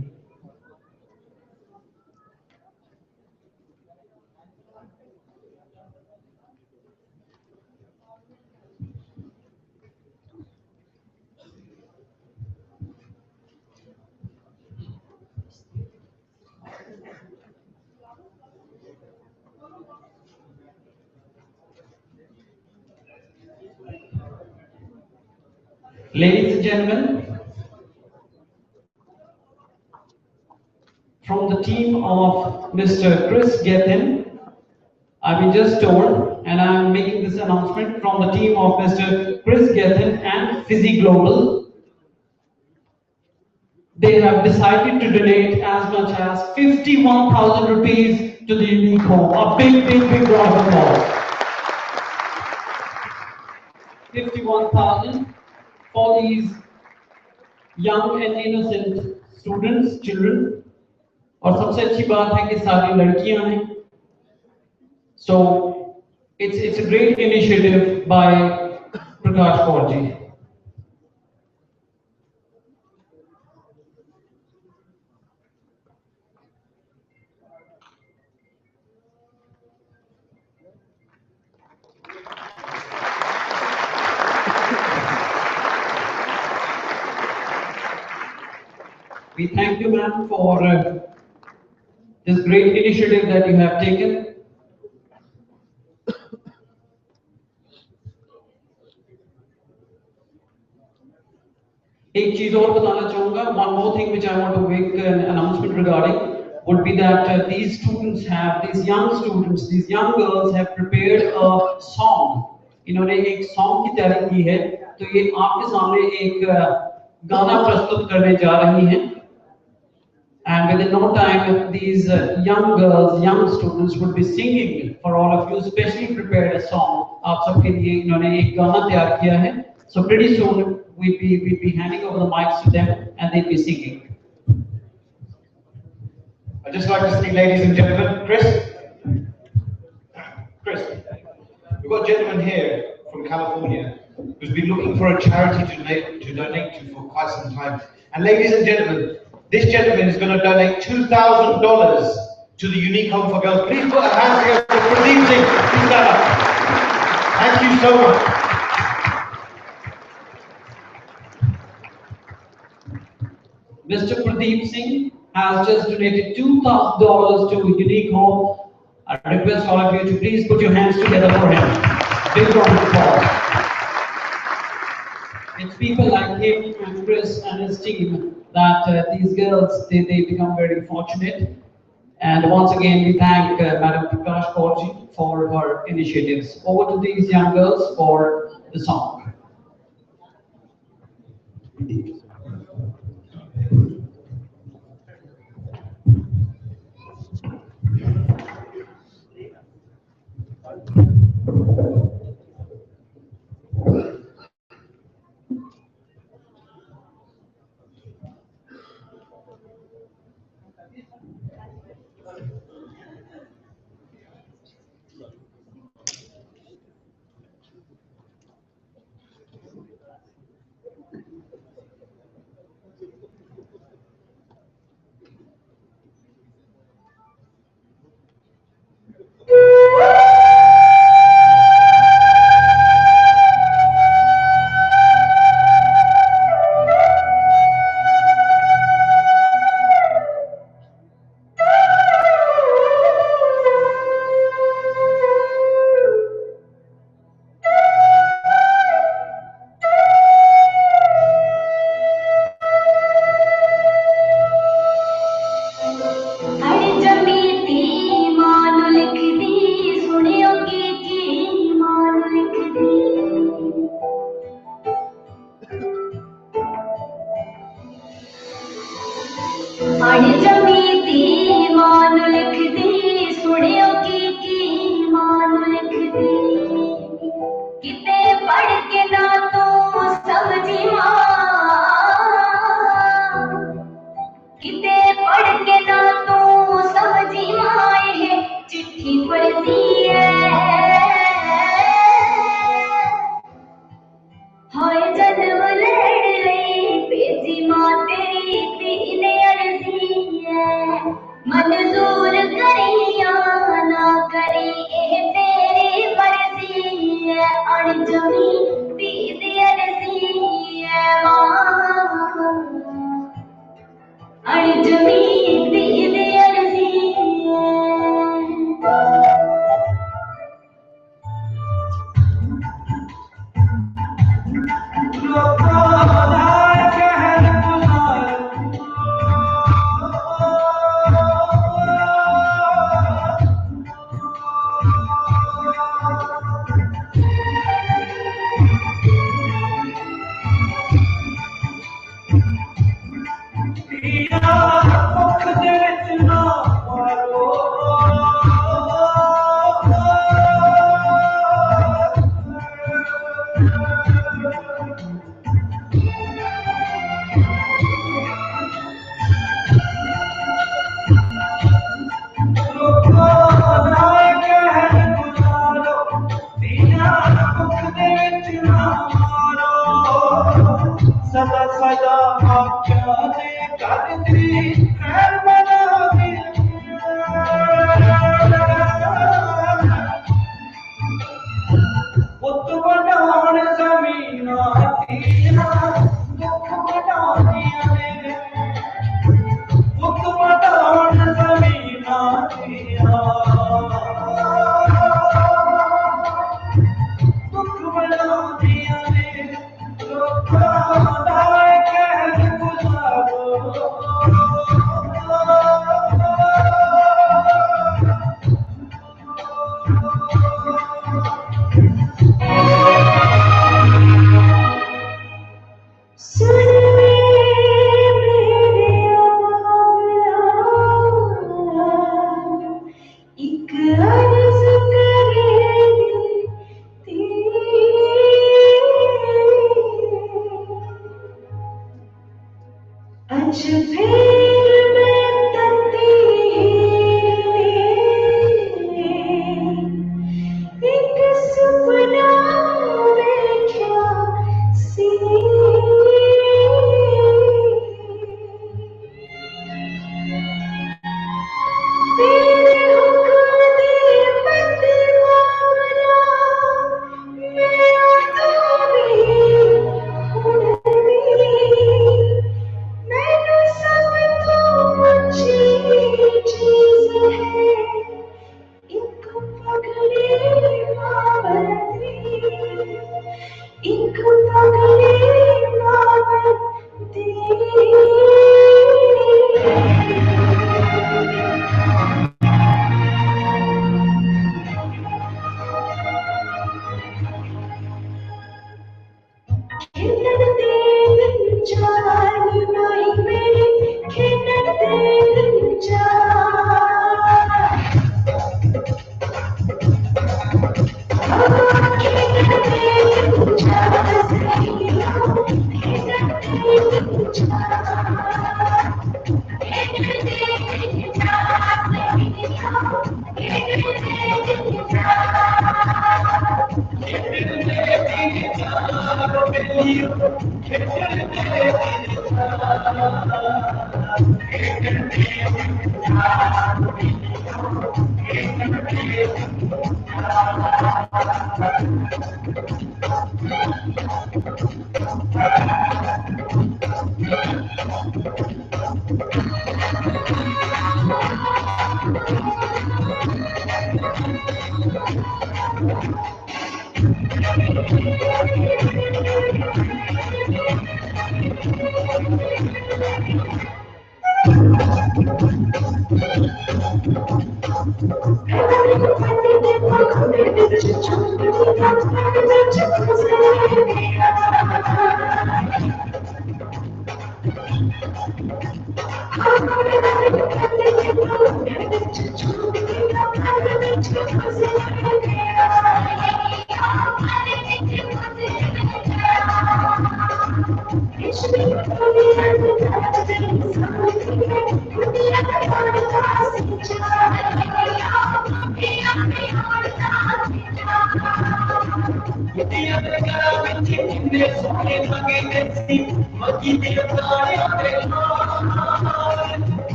Ladies and gentlemen, from the team of Mr. Kris Gethin, I've been just told, and I'm making this announcement from the team of Mr. Kris Gethin and Fizzy Global. They have decided to donate as much as 51,000 rupees to the unique home. A big round of applause. 51,000 for these young and innocent students, children. और सबसे अच्छी बात है कि सारी लड़कियां हैं. So it's a great initiative by Prakash Kaur ji. We thank you, ma'am, for this great initiative that you have taken. एक चीज और बताना चाहूंगा, one more thing which I want to make an announcement regarding would be that these students have, these young students, these young girls have prepared a song. इन्होंने एक song की तैयारी की है, तो ये आपके सामने एक गाना प्रस्तुत करने जा रही हैं. And within no time, these young girls, young students would be singing for all of you, specially prepared a song. आप सबके लिए इन्होंने एक गाना तैयार किया है. So pretty soon we'd be handing over the mics to them and they'd be singing. I'd just like to see, ladies and gentlemen, Kris. Kris, we've got a gentleman here from California who's been looking for a charity to donate to for quite some time. And ladies and gentlemen, this gentleman is going to donate $2,000 to the Unique Home for Girls. Please put a hand together for Pradeep Singh. Please stand up. Thank you so much. Mr. Pradeep Singh has just donated $2,000 to Unique Home. I request all of you to please put your hands together for him. Big round of applause. It's people like him and Kris and his team that these girls, they become very fortunate. And once again, we thank Madam Prakash Kaurji for her initiatives. Over to these young girls for the song.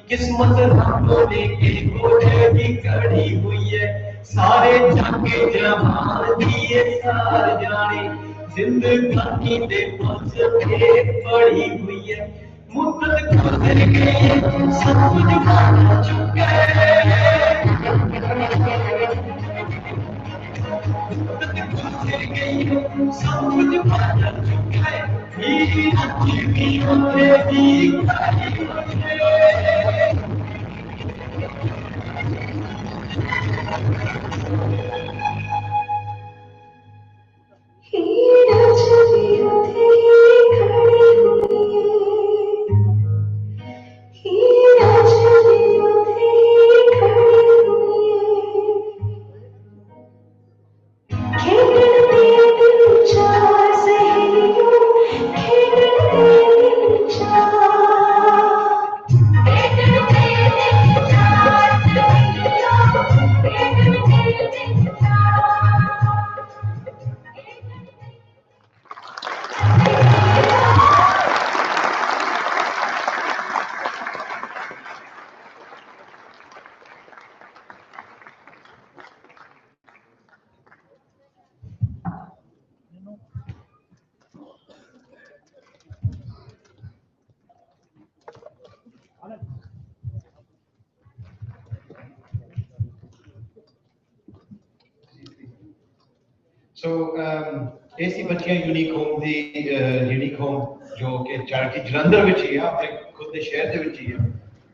किस्मत रातों लेके घोड़े की कड़ी हुई है सारे जाके जहान दिए सार जाने जिंदगानी दे पास पे पड़ी हुई है मुद्दत गुजर गई सब कुछ मान चुके मुद्दत गुजर गई सब कुछ मान चुके भी होते सो ਇਹ ਸੀ ਬੱਚੀਆਂ ਯੂਨੀਕ ਹੋਮ ਦੀ ਯੂਨੀਕ ਹੋਮ ਜੋ ਕਿ ਚੈਰਿਟੀ ਜਲੰਧਰ ਵਿੱਚ ਹੀ ਆ ਆਪਣੇ ਖੁਦ ਦੇ ਸ਼ਹਿਰ ਦੇ ਵਿੱਚ ਹੀ ਆ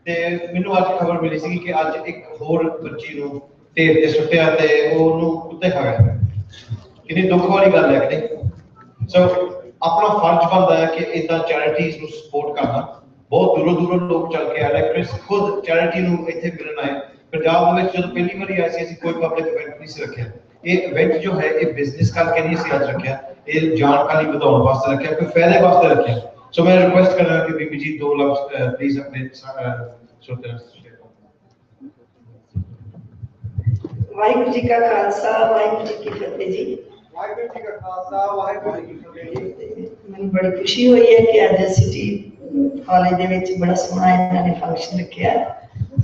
ਤੇ ਮੈਨੂੰ ਅੱਜ ਖਬਰ ਮਿਲੀ ਸੀ ਕਿ ਅੱਜ ਇੱਕ ਹੋਰ ਬੱਚੀ ਨੂੰ ਢੇਰ ਤੇ ਸੁੱਟਿਆ ਤੇ ਉਹਨੂੰ ਕੁੱਤੇ ਖਾ ਗਏ ਕਿੰਨੀ ਦੁੱਖ ਵਾਲੀ ਗੱਲ ਹੈ ਕਿ ਸੋ ਆਪਣਾ ਫਰਜ਼ ਬਣਦਾ ਹੈ ਕਿ ਇਦਾਂ ਚੈਰਿਟੀਜ਼ ਨੂੰ ਸਪੋਰਟ ਕਰਨਾ ਬਹੁਤ ਦੂਰੋਂ ਦੂਰੋਂ ਲੋਕ ਚੱਲ ਕੇ ਆ ਰਹੇ ਕ੍ਰਿਸ ਖੁਦ ਚੈਰਿਟੀ ਨੂੰ ਇੱਥੇ ਮਿਲਣ ਆਏ ਪੰਜਾਬ ਵਿੱਚ ਜਦੋਂ ਪਹਿਲੀ ਵਾਰੀ ਆਏ ਸੀ ਅਸੀਂ ਕੋਈ ਪਬਲਿਕ ਇਵੈਂਟ ਨਹੀਂ ਸੀ ਰੱਖਿਆ ਇਹ ਇਵੈਂਟ ਜੋ ਹੈ ਇਹ ਬਿਜ਼ਨਸ ਕਰਕੇ ਨਹੀਂ ਸੀ ਅੱਜ ਰੱਖਿਆ ਇਹ ਜਾਣਕਾਰੀ ਵਧਾਉਣ ਵਾਸਤੇ ਰੱਖਿਆ ਕੋਈ ਫਾਇਦੇ ਵਾਸਤੇ ਰੱਖਿਆ ਸੋ ਮੈਂ ਰਿਕੁਐਸਟ ਕਰਾਂਗਾ ਕਿ ਬੀਬੀ ਜੀ 2 ਲਫ਼ਜ਼ ਪਲੀਜ਼ ਆਪਣੇ ਸਰੋਤਿਆਂ ਨਾਲ ਸ਼ੇਅਰ ਕਰੋ ਵਾਹਿਗੁਰੂ ਜੀ ਕਾ ਖਾਲਸਾ ਵਾਹਿਗੁਰੂ ਜੀ ਕੀ ਫਤਿਹ ਜੀ ਵਾਹਿਗੁਰੂ ਜੀ ਕਾ ਖਾਲਸਾ ਵਾਹਿਗੁਰੂ ਜੀ ਕੀ ਫਤਿਹ ਜੀ ਮੈਨੂੰ ਬੜੀ ਖੁਸ਼ੀ ਹੋਈ ਹੈ ਕਿ ਅੱਜ ਸਿਟੀ ਕਾਲਜ ਦੇ ਵਿੱਚ ਬੜਾ ਸੋਹਣਾ ਇਹਨਾਂ ਨੇ ਫੰਕਸ਼ਨ ਰੱਖਿਆ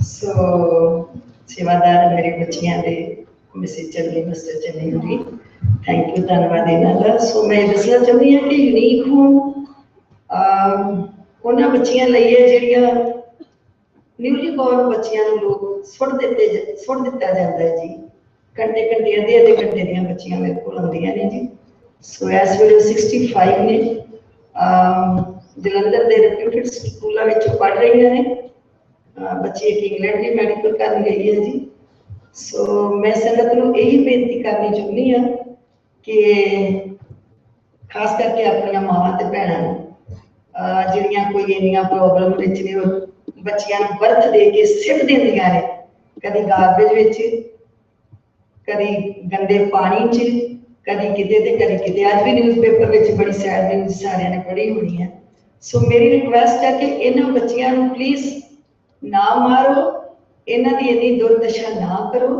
ਸੋ ਸੇਵਾਦਾਰ ਮੇਰੇ ਬੱਚਿਆਂ ਦੇ ਮਿਸਿਸ ਚੰਨੀ ਮਿਸਟਰ ਚੰਨੀ ਹੋਰੀ ਥੈਂਕ ਯੂ ਧੰਨਵਾਦ ਇਹਨਾਂ ਦਾ ਸੋ ਮੈਂ ਦੱਸਣਾ ਚਾਹੁੰਦੀ ਹਾਂ ਕਿ ਯੂਨੀਕ ਹੋਮ ਉਹਨਾਂ ਬੱਚੀਆਂ ਲਈ ਹੈ ਜਿਹੜੀਆਂ ਨਿਊਲੀ ਬੋਰਨ ਬੱਚਿਆਂ ਨੂੰ ਲੋਕ ਸੁੱਟ ਦਿੱਤਾ ਜਾਂਦਾ ਹੈ ਜੀ ਘੰਟੇ ਅੱਧੇ ਘੰਟੇ ਦੀਆਂ ਬੱਚੀਆਂ ਮੇਰੇ ਕੋਲ ਆਉਂਦੀਆਂ ਨੇ ਜੀ ਸੋ ਇਸ ਵੇਲੇ 65 ਨੇ ਜਲੰਧਰ ਦੇ ਰਿਪਿਊਟਡ ਸਕੂਲਾਂ ਵਿੱਚੋਂ ਪੜ੍ਹ ਰਹੀਆਂ ਨੇ ਬੱਚੀ ਇੱਕ ਇੰਗਲੈਂਡ ਦੀ ਮੈਡੀਕਲ ਕਰਨ ਗਈ ਹੈ ਜੀ ਸੋ ਮੈਂ ਸੰਗਤ ਨੂੰ ਇਹੀ ਬੇਨਤੀ ਕਰਨੀ ਚਾਹੁੰਦੀ ਹਾਂ ਕਿ ਖਾਸ ਕਰਕੇ ਆਪਣੀਆਂ ਮਾਵਾਂ ਤੇ ਭੈਣਾਂ ਨੂੰ ਜਿਹੜੀਆਂ ਕੋਈ ਇੰਨੀਆਂ ਪ੍ਰੋਬਲਮ ਵਿੱਚ ਨੇ ਉਹ ਬੱਚਿਆਂ ਨੂੰ ਬਰਥ ਦੇ ਕੇ ਸਿੱਟ ਦਿੰਦੀਆਂ ਨੇ ਕਦੀ ਗਾਰਬੇਜ ਵਿੱਚ ਕਦੀ ਗੰਦੇ ਪਾਣੀ 'ਚ ਕਦੀ ਕਿਤੇ ਤੇ ਕਦੀ ਕਿਤੇ ਅੱਜ ਵੀ ਨਿਊਜ਼ਪੇਪਰ ਵਿੱਚ ਬੜੀ ਸੈਡ ਨਿਊਜ਼ ਸਾਰਿਆਂ ਨੇ ਪੜ੍ਹੀ ਹੋਣੀ ਹੈ ਸੋ ਮੇਰੀ ਰਿਕੁਐਸਟ ਹੈ ਕਿ ਇਹਨਾਂ ਬੱਚਿਆਂ ਨੂੰ ਪਲੀਜ਼ ਨਾ ਮਾਰੋ ਇਹਨਾਂ ਦੀ ਇੰਨੀ ਦੁਰਦਸ਼ਾ ਨਾ ਕਰੋ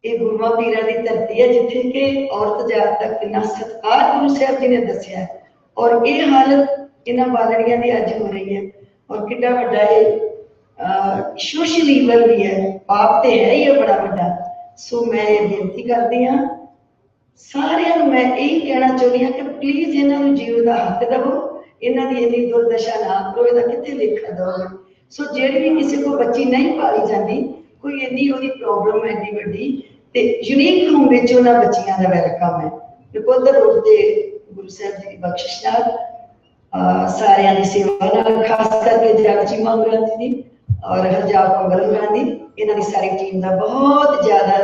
ਇਹ ਗੁਰੂਆਂ ਪੀਰਾਂ ਦੀ ਧਰਤੀ ਹੈ ਜਿੱਥੇ ਕਿ ਔਰਤ ਜਾਤ ਦਾ ਕਿੰਨਾ ਸਤਿਕਾਰ ਗੁਰੂ ਸਾਹਿਬ ਜੀ ਨੇ ਦੱਸਿਆ और ये हालत इन्हां बालड़ियां दी अज हो रही है और कितना वड्डा सोशल ईवल भी है, पाप तो है ही है बड़ा वड्डा। सो मैं ये बेनती करती हाँ सारिਆਂ ਨੂੰ मैं यही कहना चाहती हाँ कि प्लीज इन्हों जीव का हक दवो, इन्हों की इन्नी दुर्दशा ना करो, इहदा कित्थे लेखा दोगे। सो जेड़ी भी किसी को बच्ची नहीं पाली जाती, कोई इन्नी ओदी प्रॉब्लम है इन्नी वड्डी, ते यूनिक रूम विच उन्हां बच्चियां दा वेलकम है। नकोदर रोड ते गुरु साहब जी की बख्शिश नाल सारियां दी सेवा नाल, खास करके जागची मंगल जी और हरजाब मंगल गांधी, इन्हां दी सारी टीम का बहुत ज्यादा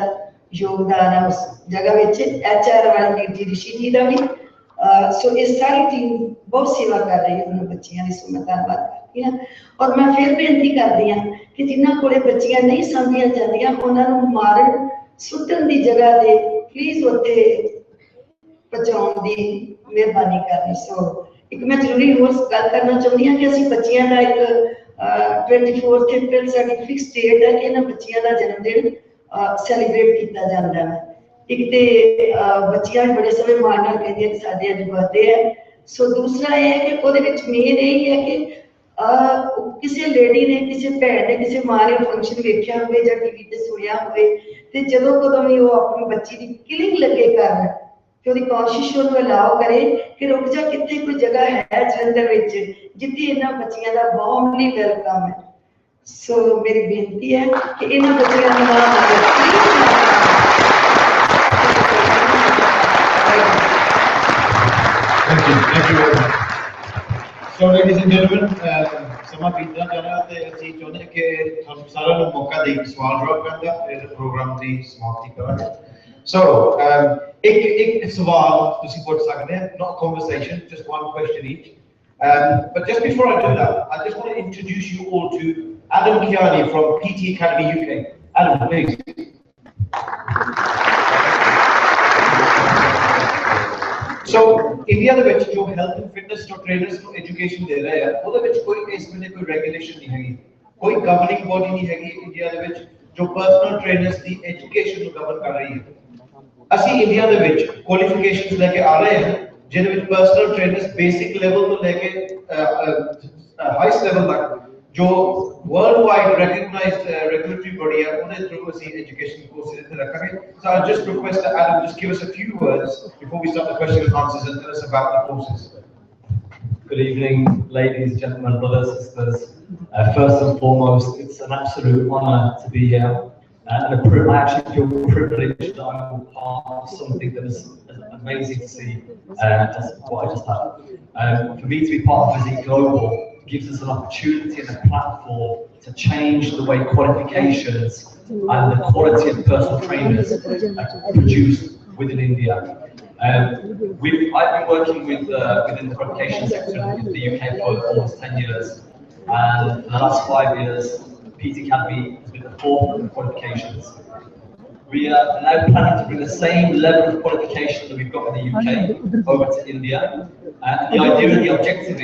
योगदान है उस जगह में। HR वाले वीर जी ऋषि जी का भी सो ये सारी टीम बहुत सेवा कर रही है उन्होंने बच्चियां की। सो मैं धन्यवाद करती हाँ और मैं फिर बेनती करती हाँ कि जिन्होंने कोले बच्चियां नहीं समझिया जांदियां उन्होंने मारन सुटन की जगह पे प्लीज उत्ते पहुंचाने की मेहरबानी करनी। सो एक मैं जरूरी होर गल करना चाहती हाँ कि असं बच्चियां का एक 24 अप्रैल साडी फिक्स डेट है कि इन्हां बच्चियां का जन्मदिन सैलीब्रेट किया जाता है। एक तो बच्चियां बड़े समय मान नाल कहदियां कि साडे अज बर्थडे है। सो दूसरा यह है कि उहदे विच मेन यही है कि किसी लेडी ने, किसी भैन ने, किसी मां ने फंक्शन वेख्या होवे जां टीवी ते सुनिया होवे ते जदों कदों भी वो अपनी बच्ची की किलिंग लगे करन कि उहदी कोशिश उहनूं अलाउ करे कि रुक जा, कित्थे कोई जगह है जलंधर विच जिथे इन्हां बच्चियां दा वार्मली वेलकम है। सो मेरी बेनती है कि इन्हां बच्चियां दा Thank you very much. So, ladies and gentlemen, समा बीतना जाना ते ਅਸੀਂ ਚਾਹੁੰਦੇ ਕਿ ਤੁਹਾਨੂੰ ਸਾਰਿਆਂ ਨੂੰ ਮੌਕਾ ਦੇ ਕੇ ਸਵਾਲ ਜਵਾਬ ਕਰਨ ਦਾ ਇਸ ਪ੍ਰੋਗਰਾਮ ਦੀ ਸਮਾਪਤੀ ਕਰਾਂਗੇ। So, ਇੱਕ ਸਵਾਲ ਤੁਸੀਂ ਪੁੱਛ ਸਕਦੇ ਹੋ, not a conversation, just one question each. But just before I do that, I just want to introduce you all to Adam Kiani from PT Academy UK. Adam, please. So, India ਦੇ ਵਿੱਚ ਜੋ health and fitness ਤੋਂ trainers ਨੂੰ education ਦੇ ਰਹੇ ਆ, ਉਹਦੇ ਵਿੱਚ ਕੋਈ ਇਸ ਵੇਲੇ ਕੋਈ ਰੈਗੂਲੇਸ਼ਨ ਨਹੀਂ ਹੈਗੀ, ਕੋਈ ਗਵਰਨਿੰਗ ਬੋਡੀ ਨਹੀਂ ਹੈਗੀ ਇੰਡੀਆ ਦੇ ਵਿੱਚ ਜੋ ਪਰਸਨਲ ਟ੍ਰੇਨਰਸ ਦੀ ਐਜੂਕੇਸ਼ਨ ਨੂੰ ਗਵਰਨ ਕਰ ਰਹੀ ਹੈ। ਅਸੀਂ ਇੰਡੀਆ ਦੇ ਵਿੱਚ ਕੁਆਲੀਫਿਕੇਸ਼ਨਸ ਲੈ ਕੇ ਆ ਰਹੇ ਹਾਂ ਜਿਹਦੇ ਵਿੱਚ ਪਰਸਨਲ ਟ੍ਰੇਨਰਸ ਬੇਸਿਕ ਲੈਵਲ ਤੋਂ ਲੈ ਕੇ ਹਾਈਐਸਟ ਲੈਵਲ ਤੱਕ जो world wide recognized regulatory body है उन्हें through ਅਸੀਂ education courses ਇੱਥੇ ਰੱਖਾਂਗੇ। So I just request that Adam just give us a few words before we start the question and answers and tell us about the courses. Good evening, ladies, gentlemen, brothers, sisters. First and foremost, it's an absolute honour to be here, and I actually feel privileged that I'm part of something that is amazing to see. Just what I just had. For me to be part of Physique Global gives us an opportunity and a platform to change the way qualifications and the quality of personal trainers are produced within India. I've been working within the qualification sector in the UK for almost 10 years, and in the last 5 years, PT Academy has been the forefront of qualifications. We are now planning to bring the same level of qualification that we've got in the UK over to India, and the idea and the objective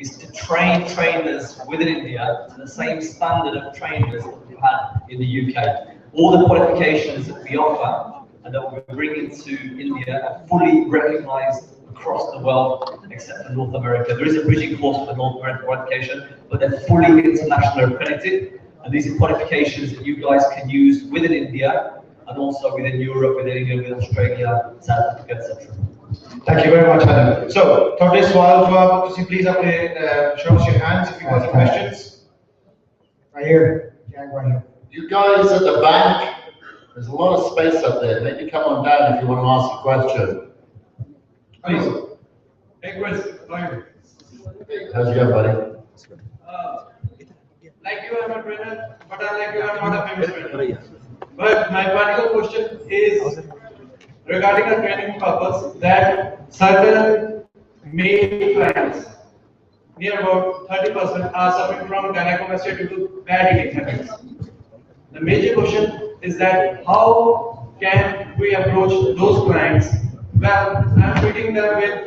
is to train trainers within India to the same standard of trainers that we've had in the UK. All the qualifications that we offer and that we're bringing to India are fully recognised across the world, except for North America. There is a bridging course for the North American qualification, but they're fully internationally accredited, and these are qualifications that you guys can use within India and also within Europe, within England, within Australia, South Africa, etc. Thank you very much, Adam. So, ਤੁਹਾਡੇ ਸਵਾਲ ਜਵਾਬ ਤੁਸੀਂ please ਆਪਣੇ show us your hands if you have any questions. Right here. Yeah, right here. You guys at the back, there's a lot of space up there. Maybe come on down if you want to ask a question. Please. Hey, Kris, how are you? How's it going, buddy? Like you, I'm a trainer, but unlike you, I'm not a famous trainer. But my particular question is regarding the training purpose that certain male clients, near about 30%, are suffering from gynecomastia due to bad eating habits. The major question is that how can we approach those clients? Well, I'm treating them with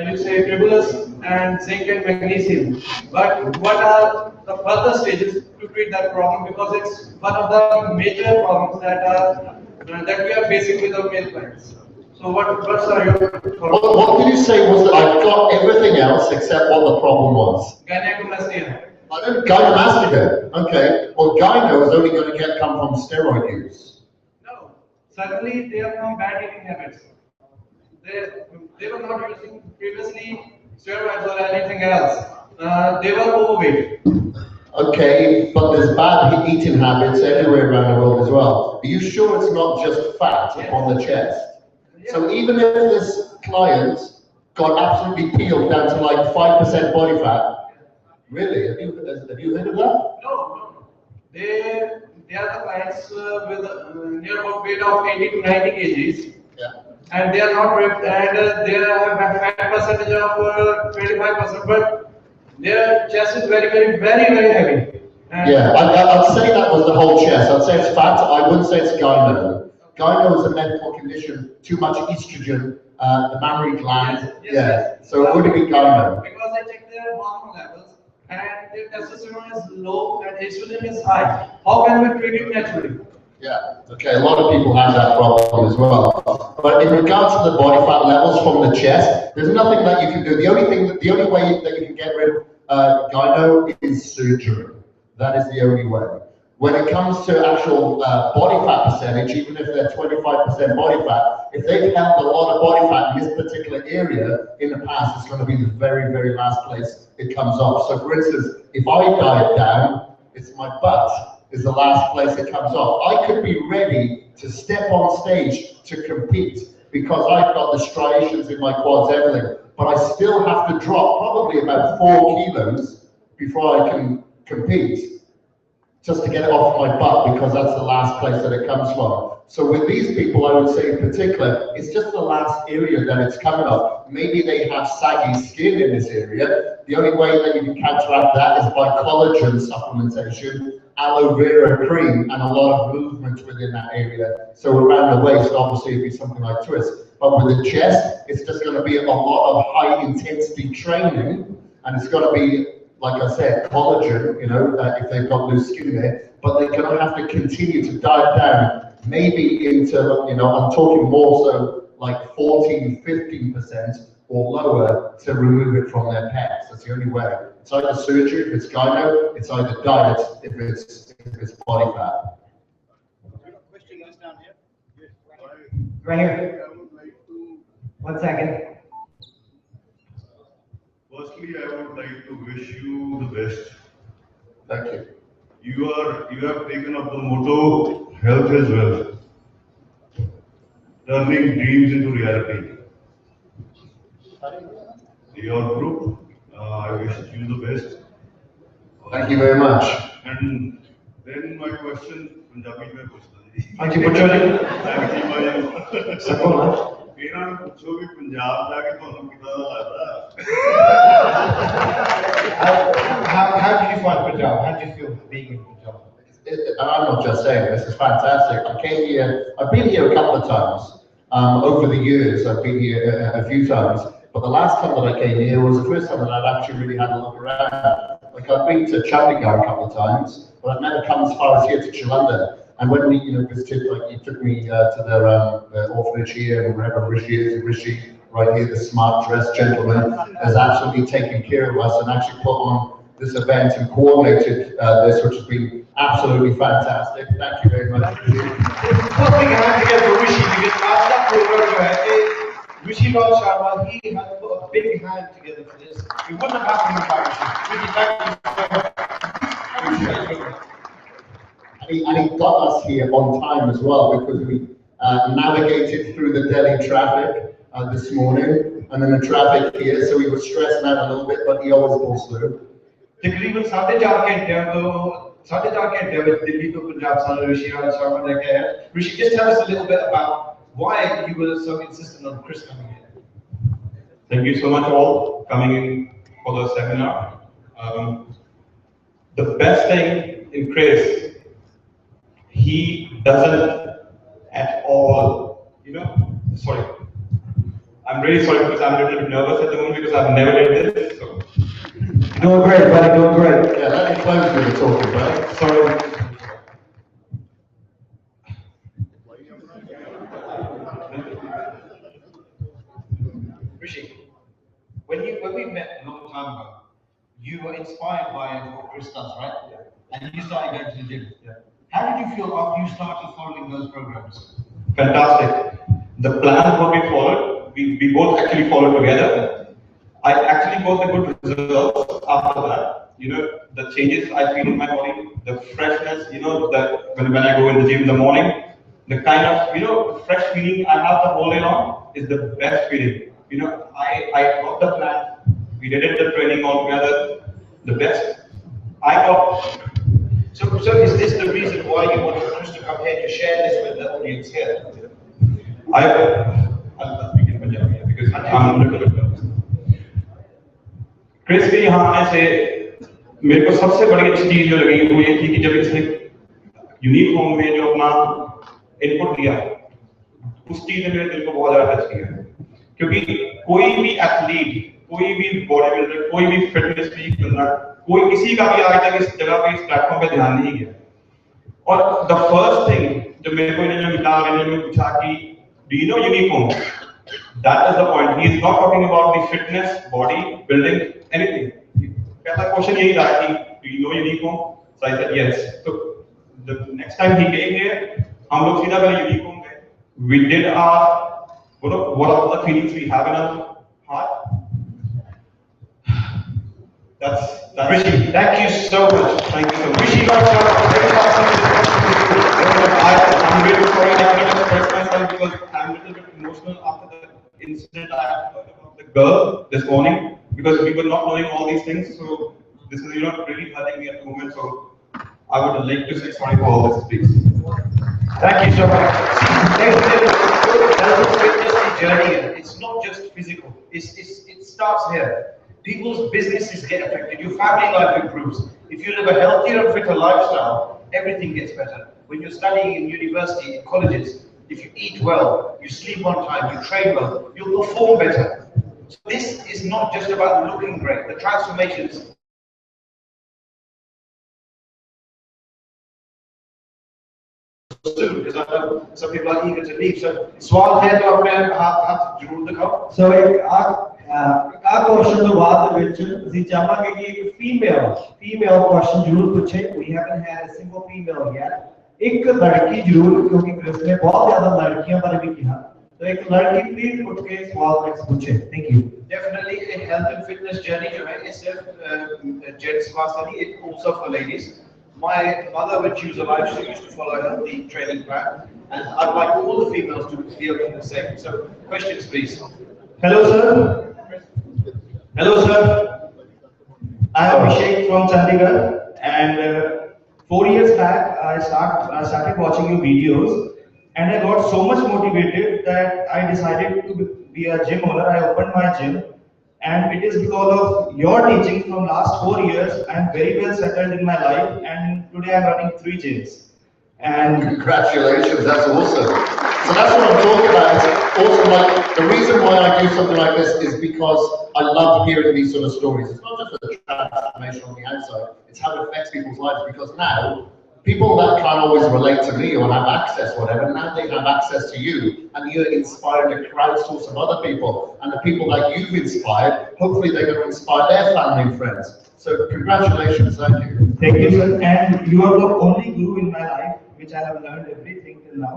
you say tribulus and zinc and magnesium, but what are the further stages to treat that problem, because it's one of the major problems that we are facing with our male clients. So what's are your What did you say was that I got everything else except what the problem was? gynecomastia? I don't gynecomastia. Okay. Well, gyno is only going to come from steroid use. No, certainly they are from bad eating habits. They were not using previously steroids or anything else. They were overweight. Okay, but there's bad eating habits everywhere around the world as well. Are you sure it's not just fat upon the chest? So even if this client got absolutely peeled down to like 5% body fat, really? Have you heard of that? No. They are the clients with near about weight of 80 to 90 kgs. Yeah. And they are not ripped, and they have a fat percentage of 25%, but their chest is very heavy. And Yeah, I'd say that was the whole chest. I'd say it's fat. I wouldn't say it's gyno. Gyno is a medical condition, too much estrogen, the mammary gland. Yes. So it would be gyno. Because I checked their hormone levels, and their testosterone is low and estrogen is high. How can we treat it naturally? Yeah, okay, a lot of people have that problem as well. But in regards to the body fat levels from the chest, there's nothing that you can do. The only way that you can get rid of gyno is surgery. That is the only way. When it comes to actual body fat percentage, even if they're 25% body fat, if they've held a lot of body fat in this particular area in the past, it's going to be the very last place it comes off. So for instance, if I diet down, it's my butt is the last place it comes off. I could be ready to step on stage to compete because I've got the striations in my quads, everything, but I still have to drop probably about 4 kilos before I can compete, just to get it off my butt, because that's the last place that it comes from. So with these people, I would say in particular, it's just the last area that it's coming off. Maybe they have saggy skin in this area. The only way that you can counteract that is by collagen supplementation, aloe vera cream, and a lot of movement within that area. So around the waist, obviously, it'd be something like twist. But with the chest, it's just going to be a lot of high intensity training, and it's going to be, like I said, collagen, if they've got loose skin there, but they're going to have to continue to dive down, maybe into, I'm talking more so like 14, 15% or lower to remove it from their pecs. That's the only way. It's either surgery if it's gyno, it's either diet if it's body fat. Question is down here. Right here. 1 second. Firstly, I would like to wish you the best. Thank you. You have taken up the motto, health is wealth, turning dreams into reality. Your group, I wish you the best. Thank you very much. And then my question, Punjabi mein puchna ji. Thank you for joining. ਇਹਨਾਂ ਨੂੰ ਪੁੱਛੋ ਵੀ ਪੰਜਾਬ ਜਾ ਕੇ ਤੁਹਾਨੂੰ ਕਿੱਦਾਂ ਦਾ ਲੱਗਦਾ? How did you find Punjab? How did you feel being in Punjab? And I'm not just saying this is fantastic. I came here, I've been here a couple of times. Over the years, I've been here a few times. But the last time that I came here was the first time that I'd actually really had a look around. Like I've been to Chandigarh a couple of times, but I've never come as far as here to Jalandhar. And when we, visited, like you took me to their orphanage here, and wherever Rishi is, Rishi, right here, the smart dressed gentleman, has absolutely taken care of us and actually put on this event and coordinated this, which has been absolutely fantastic. Thank you very much. Put a big hand together for Rishi, because after that program, Rishi Lal Sharma, he had put a big hand together for this. It wouldn't have happened without Rishi. Rishi, thank you so much. And he got us here on time as well, because we navigated through the Delhi traffic this morning, and then the traffic here, so we were stressing out a little bit, but he always pulls through. तकरीबन 4.5 घंटे with Delhi to Punjab son Rishi Lal Sharma like that. Rishi, just tell us a little bit about why you were so insistent on Kris coming in. Thank you so much all coming in for the seminar. The best thing in Kris, he doesn't at all, sorry. I'm really sorry because I'm a little bit nervous at the moment because I've never did this. So. Doing great, buddy, doing great. Yeah, let me close with the talking, buddy. Sorry. ago, you were inspired by what Kris does, right? Yeah. And you started going to the gym. Yeah. How did you feel after you started following those programs? Fantastic. The plan what we followed, we both actually followed together. I actually got the good results after that. You know, the changes I feel in my body, the freshness, you know, that when I go in the gym in the morning, the kind of, you know, fresh feeling I have the whole day long is the best feeling. You know, I got the plan, we did it, the training all together, the best. I got. So is this the reason why you wanted Kris to come here to share this with the audience here? I'll speak in Punjabi because I'm a little bit nervous. Chris के यहाँ आने से मेरे को सबसे बड़ी अच्छी चीज जो लगी वो ये थी कि जब इसने यूनिक होम में जो अपना इनपुट दिया उस चीज ने मेरे दिल को बहुत ज्यादा टच किया क्योंकि कोई भी एथलीट, कोई भी बॉडी बिल्डर, कोई भी फिटनेस फ्रीक बंदा, कोई किसी का भी आज तक इस जगह पे, इस प्लेटफॉर्म पे ध्यान नहीं गया। और द फर्स्ट थिंग जो मेरे को इन्होंने मिला, इन्होंने पूछा कि do you know unique home? That is the point. He is not talking about the fitness, body building, anything. पहला क्वेश्चन यही था कि do you know unique home? So I said yes. So the next time he came here, हम लोग सीधा पहले unique home गए. We did what are the feelings we have in our heart. That's Rishi, thank you so much. Thank you so much. Rishi, I'm really sorry I cannot express myself because I'm a little bit emotional after the incident I heard about the girl this morning because we were not knowing all these things. So this is, you know, really hurting me at the moment. So I would like to say sorry for all this, please. Thank you so much. That's a fitness journey. It's not just physical. It starts here. People's businesses get affected. Your family life improves. If you live a healthier and fitter lifestyle, everything gets better. When you're studying in university, in colleges, if you eat well, you sleep on time, you train well, you'll perform better. So this is not just about looking great. The transformations soon, because I know some people are eager to leave. So सवाल है तो अपने हाथ जरूर दिखाओ. So a question to बाद ਵਿੱਚ ਅਸੀਂ ਚਾਹਾਂਗੇ ਕਿ ਇੱਕ female question ਜ਼ਰੂਰ ਪੁੱਛੇ. We haven't had a single female yet. एक लड़की जरूर, क्योंकि क्रिस ने बहुत ज्यादा लड़कियों बारे भी कहा, तो एक लड़की प्लीज उठ के सवाल नेक्स्ट पूछे. Thank you. Definitely a health and fitness journey जो है ये सिर्फ gents वास्ते नहीं, it's also for ladies. My mother, when she was alive, she used to follow a healthy training plan, and I'd like all the females to be able to do the same. So, questions, please. Hello, sir. Hello, sir. I am Abhishek from Chandigarh, and 4 years back, I started watching your videos, and I got so much motivated that I decided to be a gym owner. I opened my gym, and it is because of your teaching from last 4 years. I am very well settled in my life, and today I am running 3 gyms. And congratulations, that's awesome. So that's what I'm talking about. It's awesome. Like, the reason why I do something like this is because I love hearing these sort of stories. It's not just the transformation on the outside, it's how it affects people's lives. Because now, people that can't always relate to me or have access, whatever, now they have access to you, and you're inspiring a crowdsource of other people. And the people that you've inspired, hopefully they're going to inspire their family and friends. So congratulations, thank you. Thank you, sir. And you are the only guru in my life, which I have learned everything till now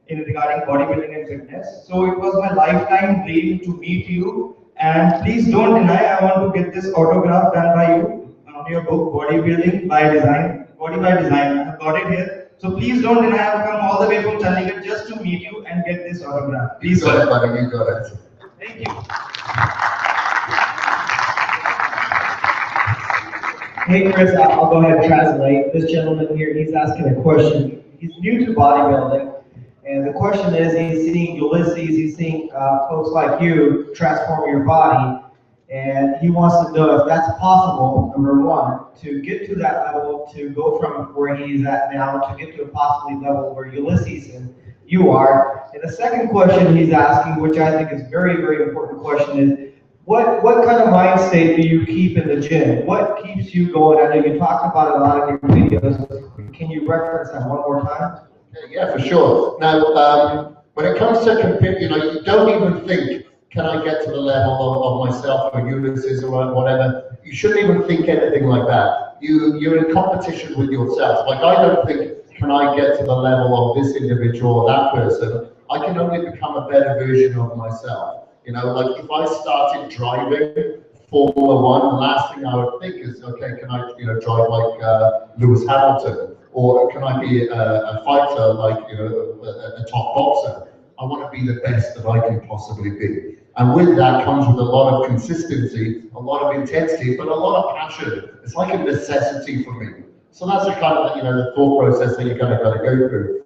in regarding bodybuilding and fitness. So it was my lifetime dream to meet you. And please don't deny, I want to get this autograph done by you on your book, Bodybuilding by Design. Body by Design. I have got it here. So please don't deny, I have come all the way from Chandigarh just to meet you and get this autograph. Please, you got it, buddy. You got it. Thank you. Hey Kris, I'll go ahead and translate. This gentleman here, he's asking a question. He's new to bodybuilding, and the question is, he's seeing Ulysses, he's seeing folks like you transform your body, and he wants to know if that's possible, number one, to get to that level, to go from where he's at now, to get to a possibly level where Ulysses and you are. And the second question he's asking, which I think is very, very important question, is what kind of mind state do you keep in the gym? What keeps you going? I know you talked about it a lot in your videos. Can you reference that one more time? Yeah, for sure. Now, when it comes to compete, you know, you don't even think can I get to the level of myself or Ulysses or whatever? You shouldn't even think anything like that. You're in competition with yourself. Like, I don't think, can I get to the level of this individual or that person? I can only become a better version of myself. You know, like if I started driving Formula One, the last thing I would think is, okay, can I, drive like Lewis Hamilton, or can I be a fighter like, a top boxer? I want to be the best that I can possibly be, and with that comes with a lot of consistency, a lot of intensity, but a lot of passion. It's like a necessity for me. So that's the kind of the thought process that you're kind of got to go through.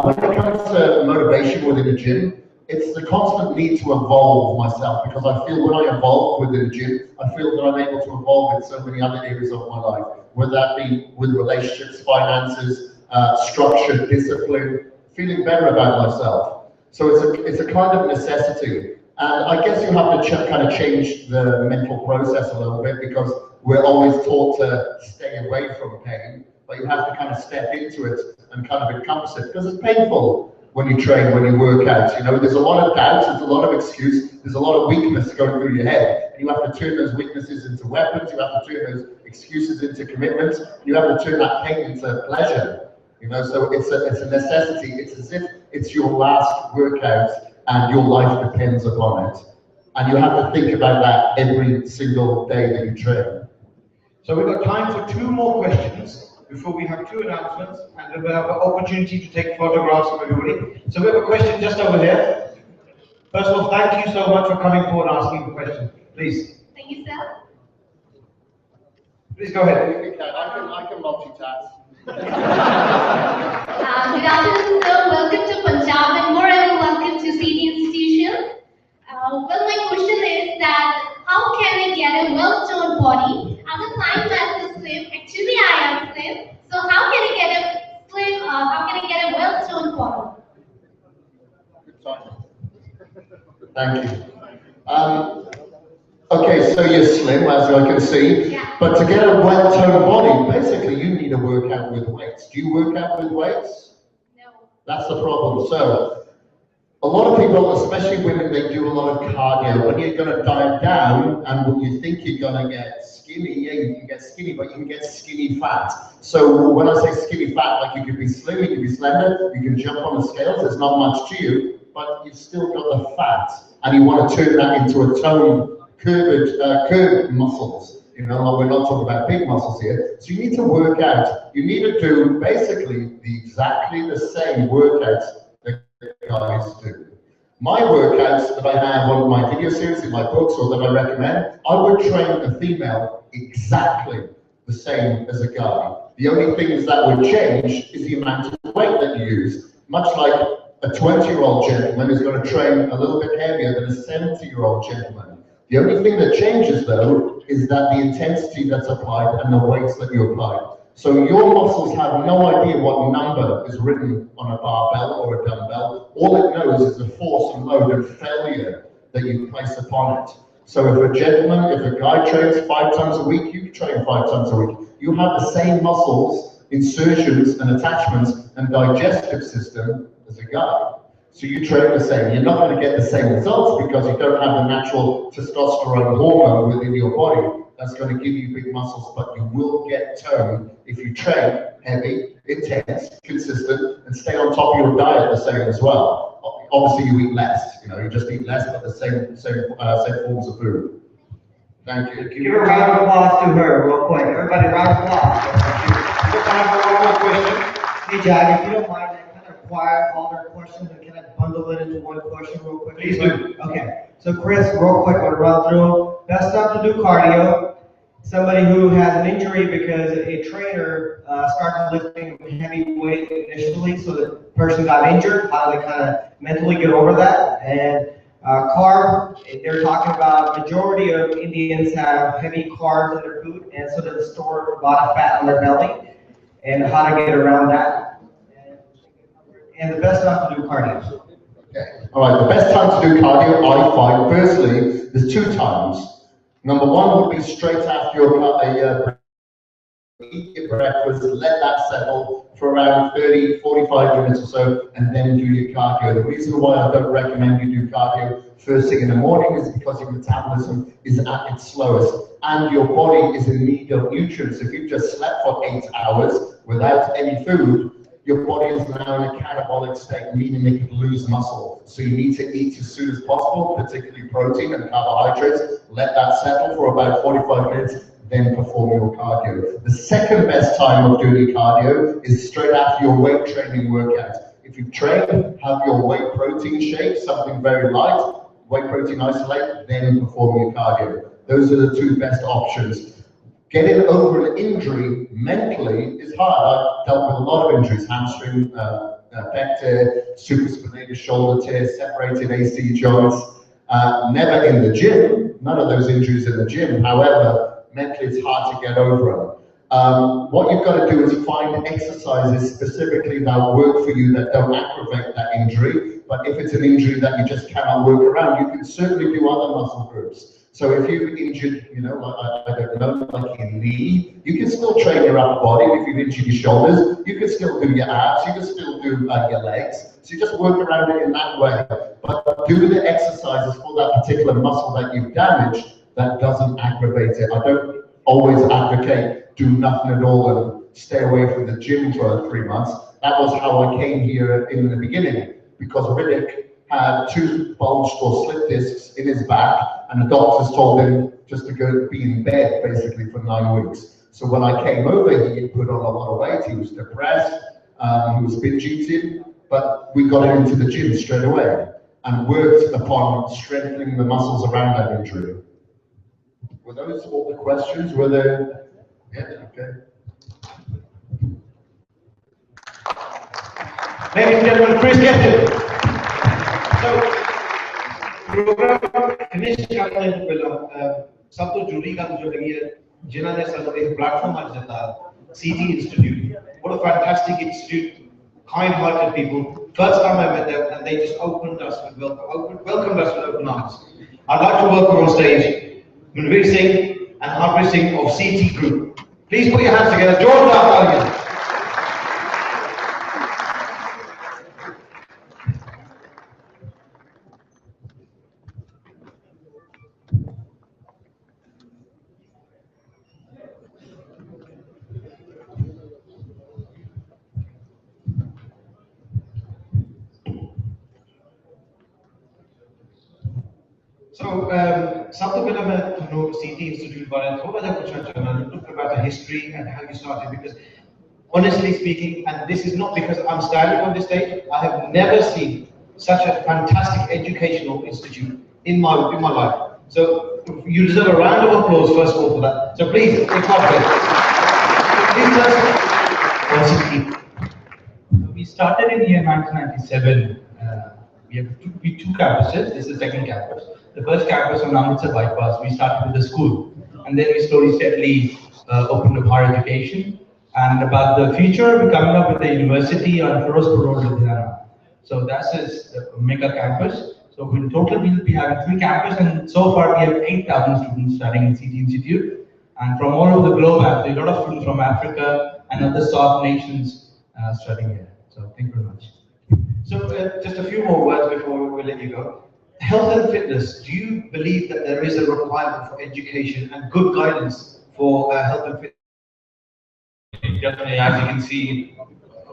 When it comes to motivation within the gym, it's the constant need to evolve myself, because I feel when I evolve within the gym, I feel that I'm able to evolve in so many other areas of my life, whether that be with relationships, finances, structure, discipline, feeling better about myself. So it's a kind of necessity. And I guess you have to kind of change the mental process a little bit, because we're always taught to stay away from pain, but you have to kind of step into it and kind of encompass it, because it's painful when you train, when you work out. There's a lot of doubt, there's a lot of excuse, there's a lot of weakness going through your head, and you have to turn those weaknesses into weapons, you have to turn those excuses into commitments, you have to turn that pain into pleasure. So it's a necessity. It's as if it's your last workout and your life depends upon it. And you have to think about that every single day that you train. So we've got time for 2 more questions before we have 2 announcements, and then we'll have an opportunity to take photographs of everybody. So we have a question just over here. First of all, thank you so much for coming forward and asking the question. Please. Thank you, sir. Please go ahead. I can multitask. Good afternoon, sir. Welcome to Punjab, and moreover, welcome to City Institution. Well, my question is that how can I get a well-toned body? At the time that is slim, actually I am slim. So how can I get a slim? How can I get a well-toned body? Thank you. Okay, so you're slim, as I can see, but to get a well-toned body, basically you need to work out with weights. Do you work out with weights? No. That's the problem. So, a lot of people, especially women, they do a lot of cardio. When you're going to diet down and when you think you're going to get skinny, yeah, you can get skinny, but you can get skinny fat. So when I say skinny fat, like you could be slim, you could be slender, you can jump on the scales, there's not much to you, but you've still got the fat, and you want to turn that into a toned, curved muscles. We're not talking about big muscles here. So you need to work out. You need to do basically exactly the same workouts that guys do. My workouts that I have on my video series, in my books, or that I recommend, I would train a female exactly the same as a guy. The only things that would change is the amount of weight that you use. Much like a 20-year-old gentleman is going to train a little bit heavier than a 70-year-old gentleman. The only thing that changes, though, is that the intensity that's applied and the weights that you apply. So your muscles have no idea what number is written on a barbell or a dumbbell. All it knows is the force and load and failure that you place upon it. So if a gentleman, if a guy trains 5 times a week, you train 5 times a week. You have the same muscles, insertions and attachments and digestive system as a guy. So you train the same. You're not going to get the same results because you don't have the natural testosterone hormone within your body that's going to give you big muscles, but you will get tone if you train heavy, intense, consistent, and stay on top of your diet the same as well. Obviously, you eat less. You just eat less, but the same forms of food. Thank you. Give a round of applause to her, real quick. Everybody, round of applause. Hey, Jack, if you don't mind, I kind of quiet all their questions and can I bundle it into one question real quick? Please do. Okay. So, Kris, real quick, I'm going to run through. Best time to do cardio. Somebody who has an injury because a trainer started lifting heavy weight initially, so the person got injured. How do they kind of mentally get over that? And carb, they're talking about majority of Indians have heavy carbs in their food, and so they store a lot of fat on their belly, and how to get around that. And the best time to do cardio. Okay. All right, the best time to do cardio, I find personally, there's 2 times. Number 1 would be straight after your eat your breakfast, let that settle for around 30, 45 minutes or so, and then do your cardio. The reason why I don't recommend you do cardio first thing in the morning is because your metabolism is at its slowest, and your body is in need of nutrients. If you've just slept for 8 hours without any food, your body is now in a catabolic state, meaning it could lose muscle. So you need to eat as soon as possible, particularly protein and carbohydrates. Let that settle for about 45 minutes, then perform your cardio. The second best time of doing your cardio is straight after your weight training workout. If you train, have your whey protein shake, something very light, whey protein isolate, then perform your cardio. Those are the two best options. Getting over an injury mentally is hard. I've dealt with a lot of injuries: hamstring, pec tear, supraspinatus shoulder tear, separated AC joints. Never in the gym, none of those injuries in the gym. However, mentally it's hard to get over them. What you've got to do is find exercises specifically that work for you that don't aggravate that injury. But if it's an injury that you just cannot work around, you can certainly do other muscle groups. So if you've injured, you know, I don't know, like your knee, you can still train your upper body. If you've injured your shoulders, you can still do your abs, you can still do your legs. So you just work around it in that way. But do the exercises for that particular muscle that you've damaged that doesn't aggravate it. I don't always advocate do nothing at all and stay away from the gym for 3 months. That was how I came here in the beginning, because Riddick had 2 bulged or slip discs in his back, and the doctors told him just to go be in bed basically for 9 weeks. So when I came over, he had put on a lot of weight, he was depressed, he was binge eating, but we got him into the gym straight away and worked upon strengthening the muscles around that injury. Were those all the questions? Were there? Yeah, okay. Ladies and gentlemen, Kris Gethin. So, program finish करने से पहले सब तो जरूरी काम जो लगी है जिन्होंने सब एक platform आज जता CT Institute. What a fantastic institute, kind-hearted people. First time I met them, and they just opened us with welcomed us with open arms. I'd like to welcome on stage Manveer Singh and Harpreet Singh of CT Group. Please put your hands together. Jordan Darwin. So, सब तो पहले मैं तुमको CT Institute बारे में थोड़ा सा पूछना चाहूँगा, a little bit about the history and how you started, because honestly speaking, and this is not because I'm standing on this stage, I have never seen such a fantastic educational institute in my life. So you deserve a round of applause first of all for that. So please, take part of it. Please tell us on CT. We started in year 1997. We have two campuses. This is the second campus. The first campus on Amritsar bypass, we started with the school, and then we slowly, steadily opened up higher education. And about the future, we're coming up with a university on Firozpur Road, Ludhiana. So that's his mega campus. So in total, we'll be having 3 campuses, and so far we have 8,000 students studying in CT Institute, and from all over the globe. Actually, a lot of students from Africa and other South nations studying here. So thank you very much. So just a few more words before we let you go. Health and fitness, do you believe that there is a requirement for education and good guidance for health and fitness? Definitely, as you can see,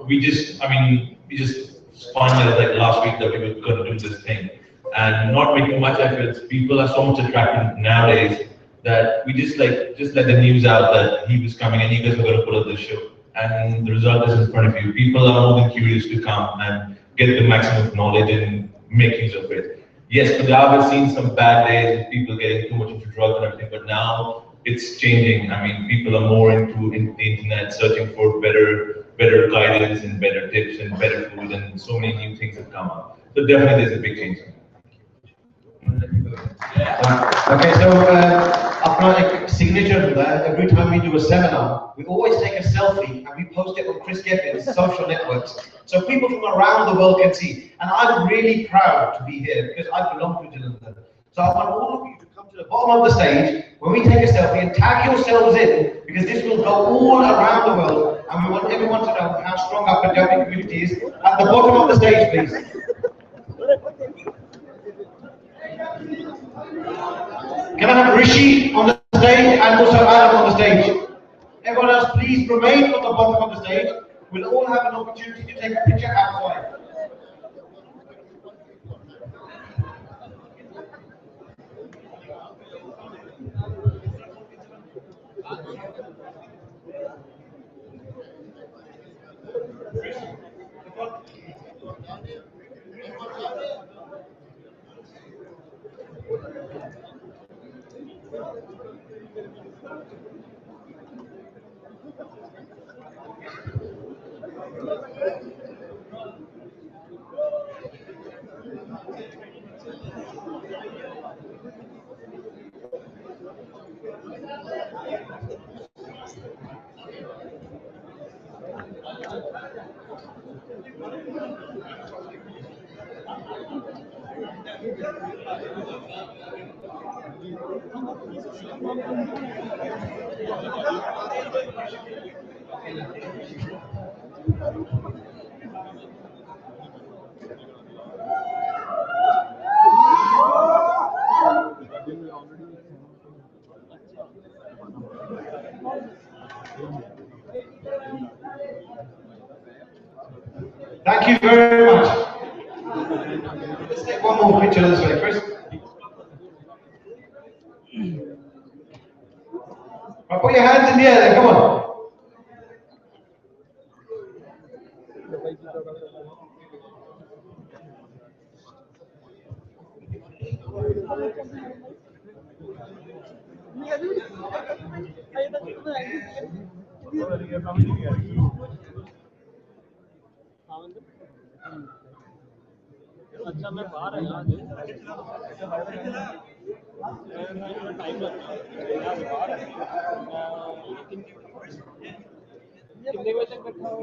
we just finalized like last week that we were going to do this thing, and not making much efforts. People are so much attracted nowadays that we just let the news out that he was coming and you guys were going to put on this show, and the result is in front of you. People are more than curious to come and get the maximum knowledge and make use of it. Yes, but I've seen some bad days with people getting too much into drugs and everything, but now it's changing. I mean, people are more into the internet, searching for better guidance and better tips and better food, and so many new things have come up. So definitely there's a big change. Okay, so अपना signature होता है. Every time we do a seminar, we always take a selfie and we post it on Kris Gethin's social networks, so people from around the world can see. And I'm really proud to be here because I belong to Jalandhar. So I want all of you to come to the bottom of the stage when we take a selfie and tag yourselves in, because this will go all around the world. and we want everyone to know how strong our Punjabi community is. At the bottom of the stage, please. Can I have Rishi on the stage and also Adam on the stage? Everyone else, please remain on the bottom of the stage. We'll all have an opportunity to take a picture outside. Thank you very much. Let's take one more picture this way, Chris. Right, put your hands in the air then, come on. अच्छा मैं बाहर है यहाँ time लगता है बाहर है लेकिन कितने बजे तक बैठा हो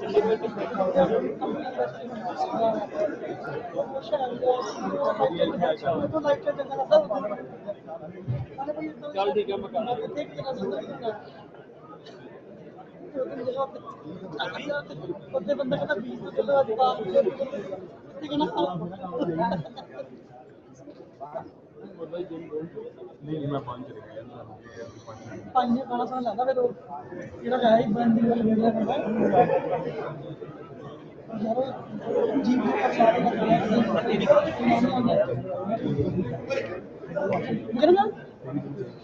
कितने बजे तक बैठा हो चल ठीक है मैं बंदा कहता 20 चलो नहीं मैं 5 चले गया 5 ने खाना खाना लगा फिर ये है ही बंद हो गया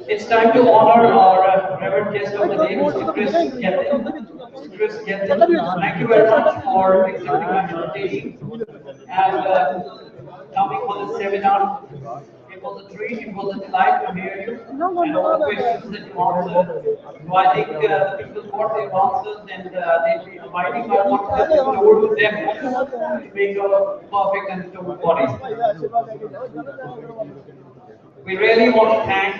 It's time to honor our revered guest of the day, Mr. Kris Gethin. Mr. Kris Gethin, thank you very much for accepting my invitation and coming for the seminar. It was a treat, it was a delight to hear you and all the questions that you answered. So I think the people got their answers and they'll be inviting my one over to them to make a perfect and total body. We really want to thank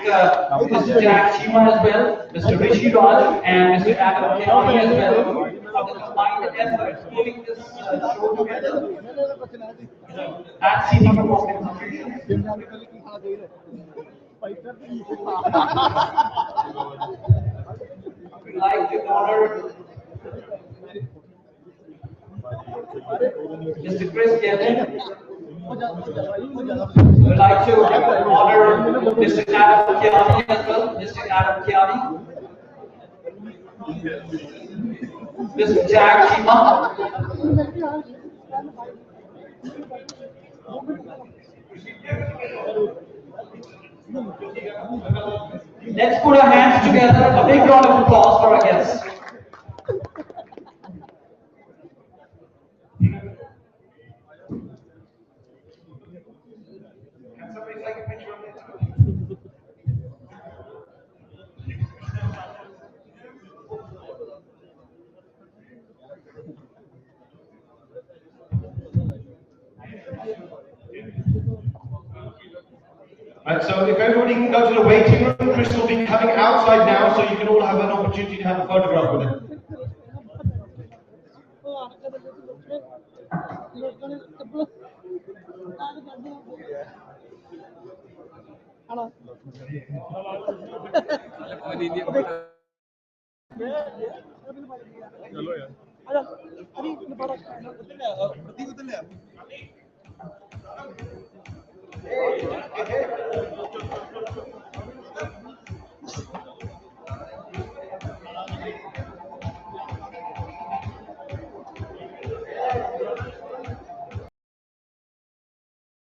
Mr. Jack Chima as well, Mr. Rishi Raj and Mr. Adam Kelly as well for the combined efforts putting this show together at CD Group Institutions. We'd like to honor Mr. Kris Gethin. We'd like to honor Mr. Adam Kelly as well, Mr. Adam Kelly. Mr. Jack Chima. Let's put our hands together. A big round of applause for our guests. Right, so if everybody can go to the waiting room, Kris will be coming outside now, so you can all have an opportunity to have a photograph with him. चलो यार अरे अभी दोबारा उतर ले प्रतीक उतर ले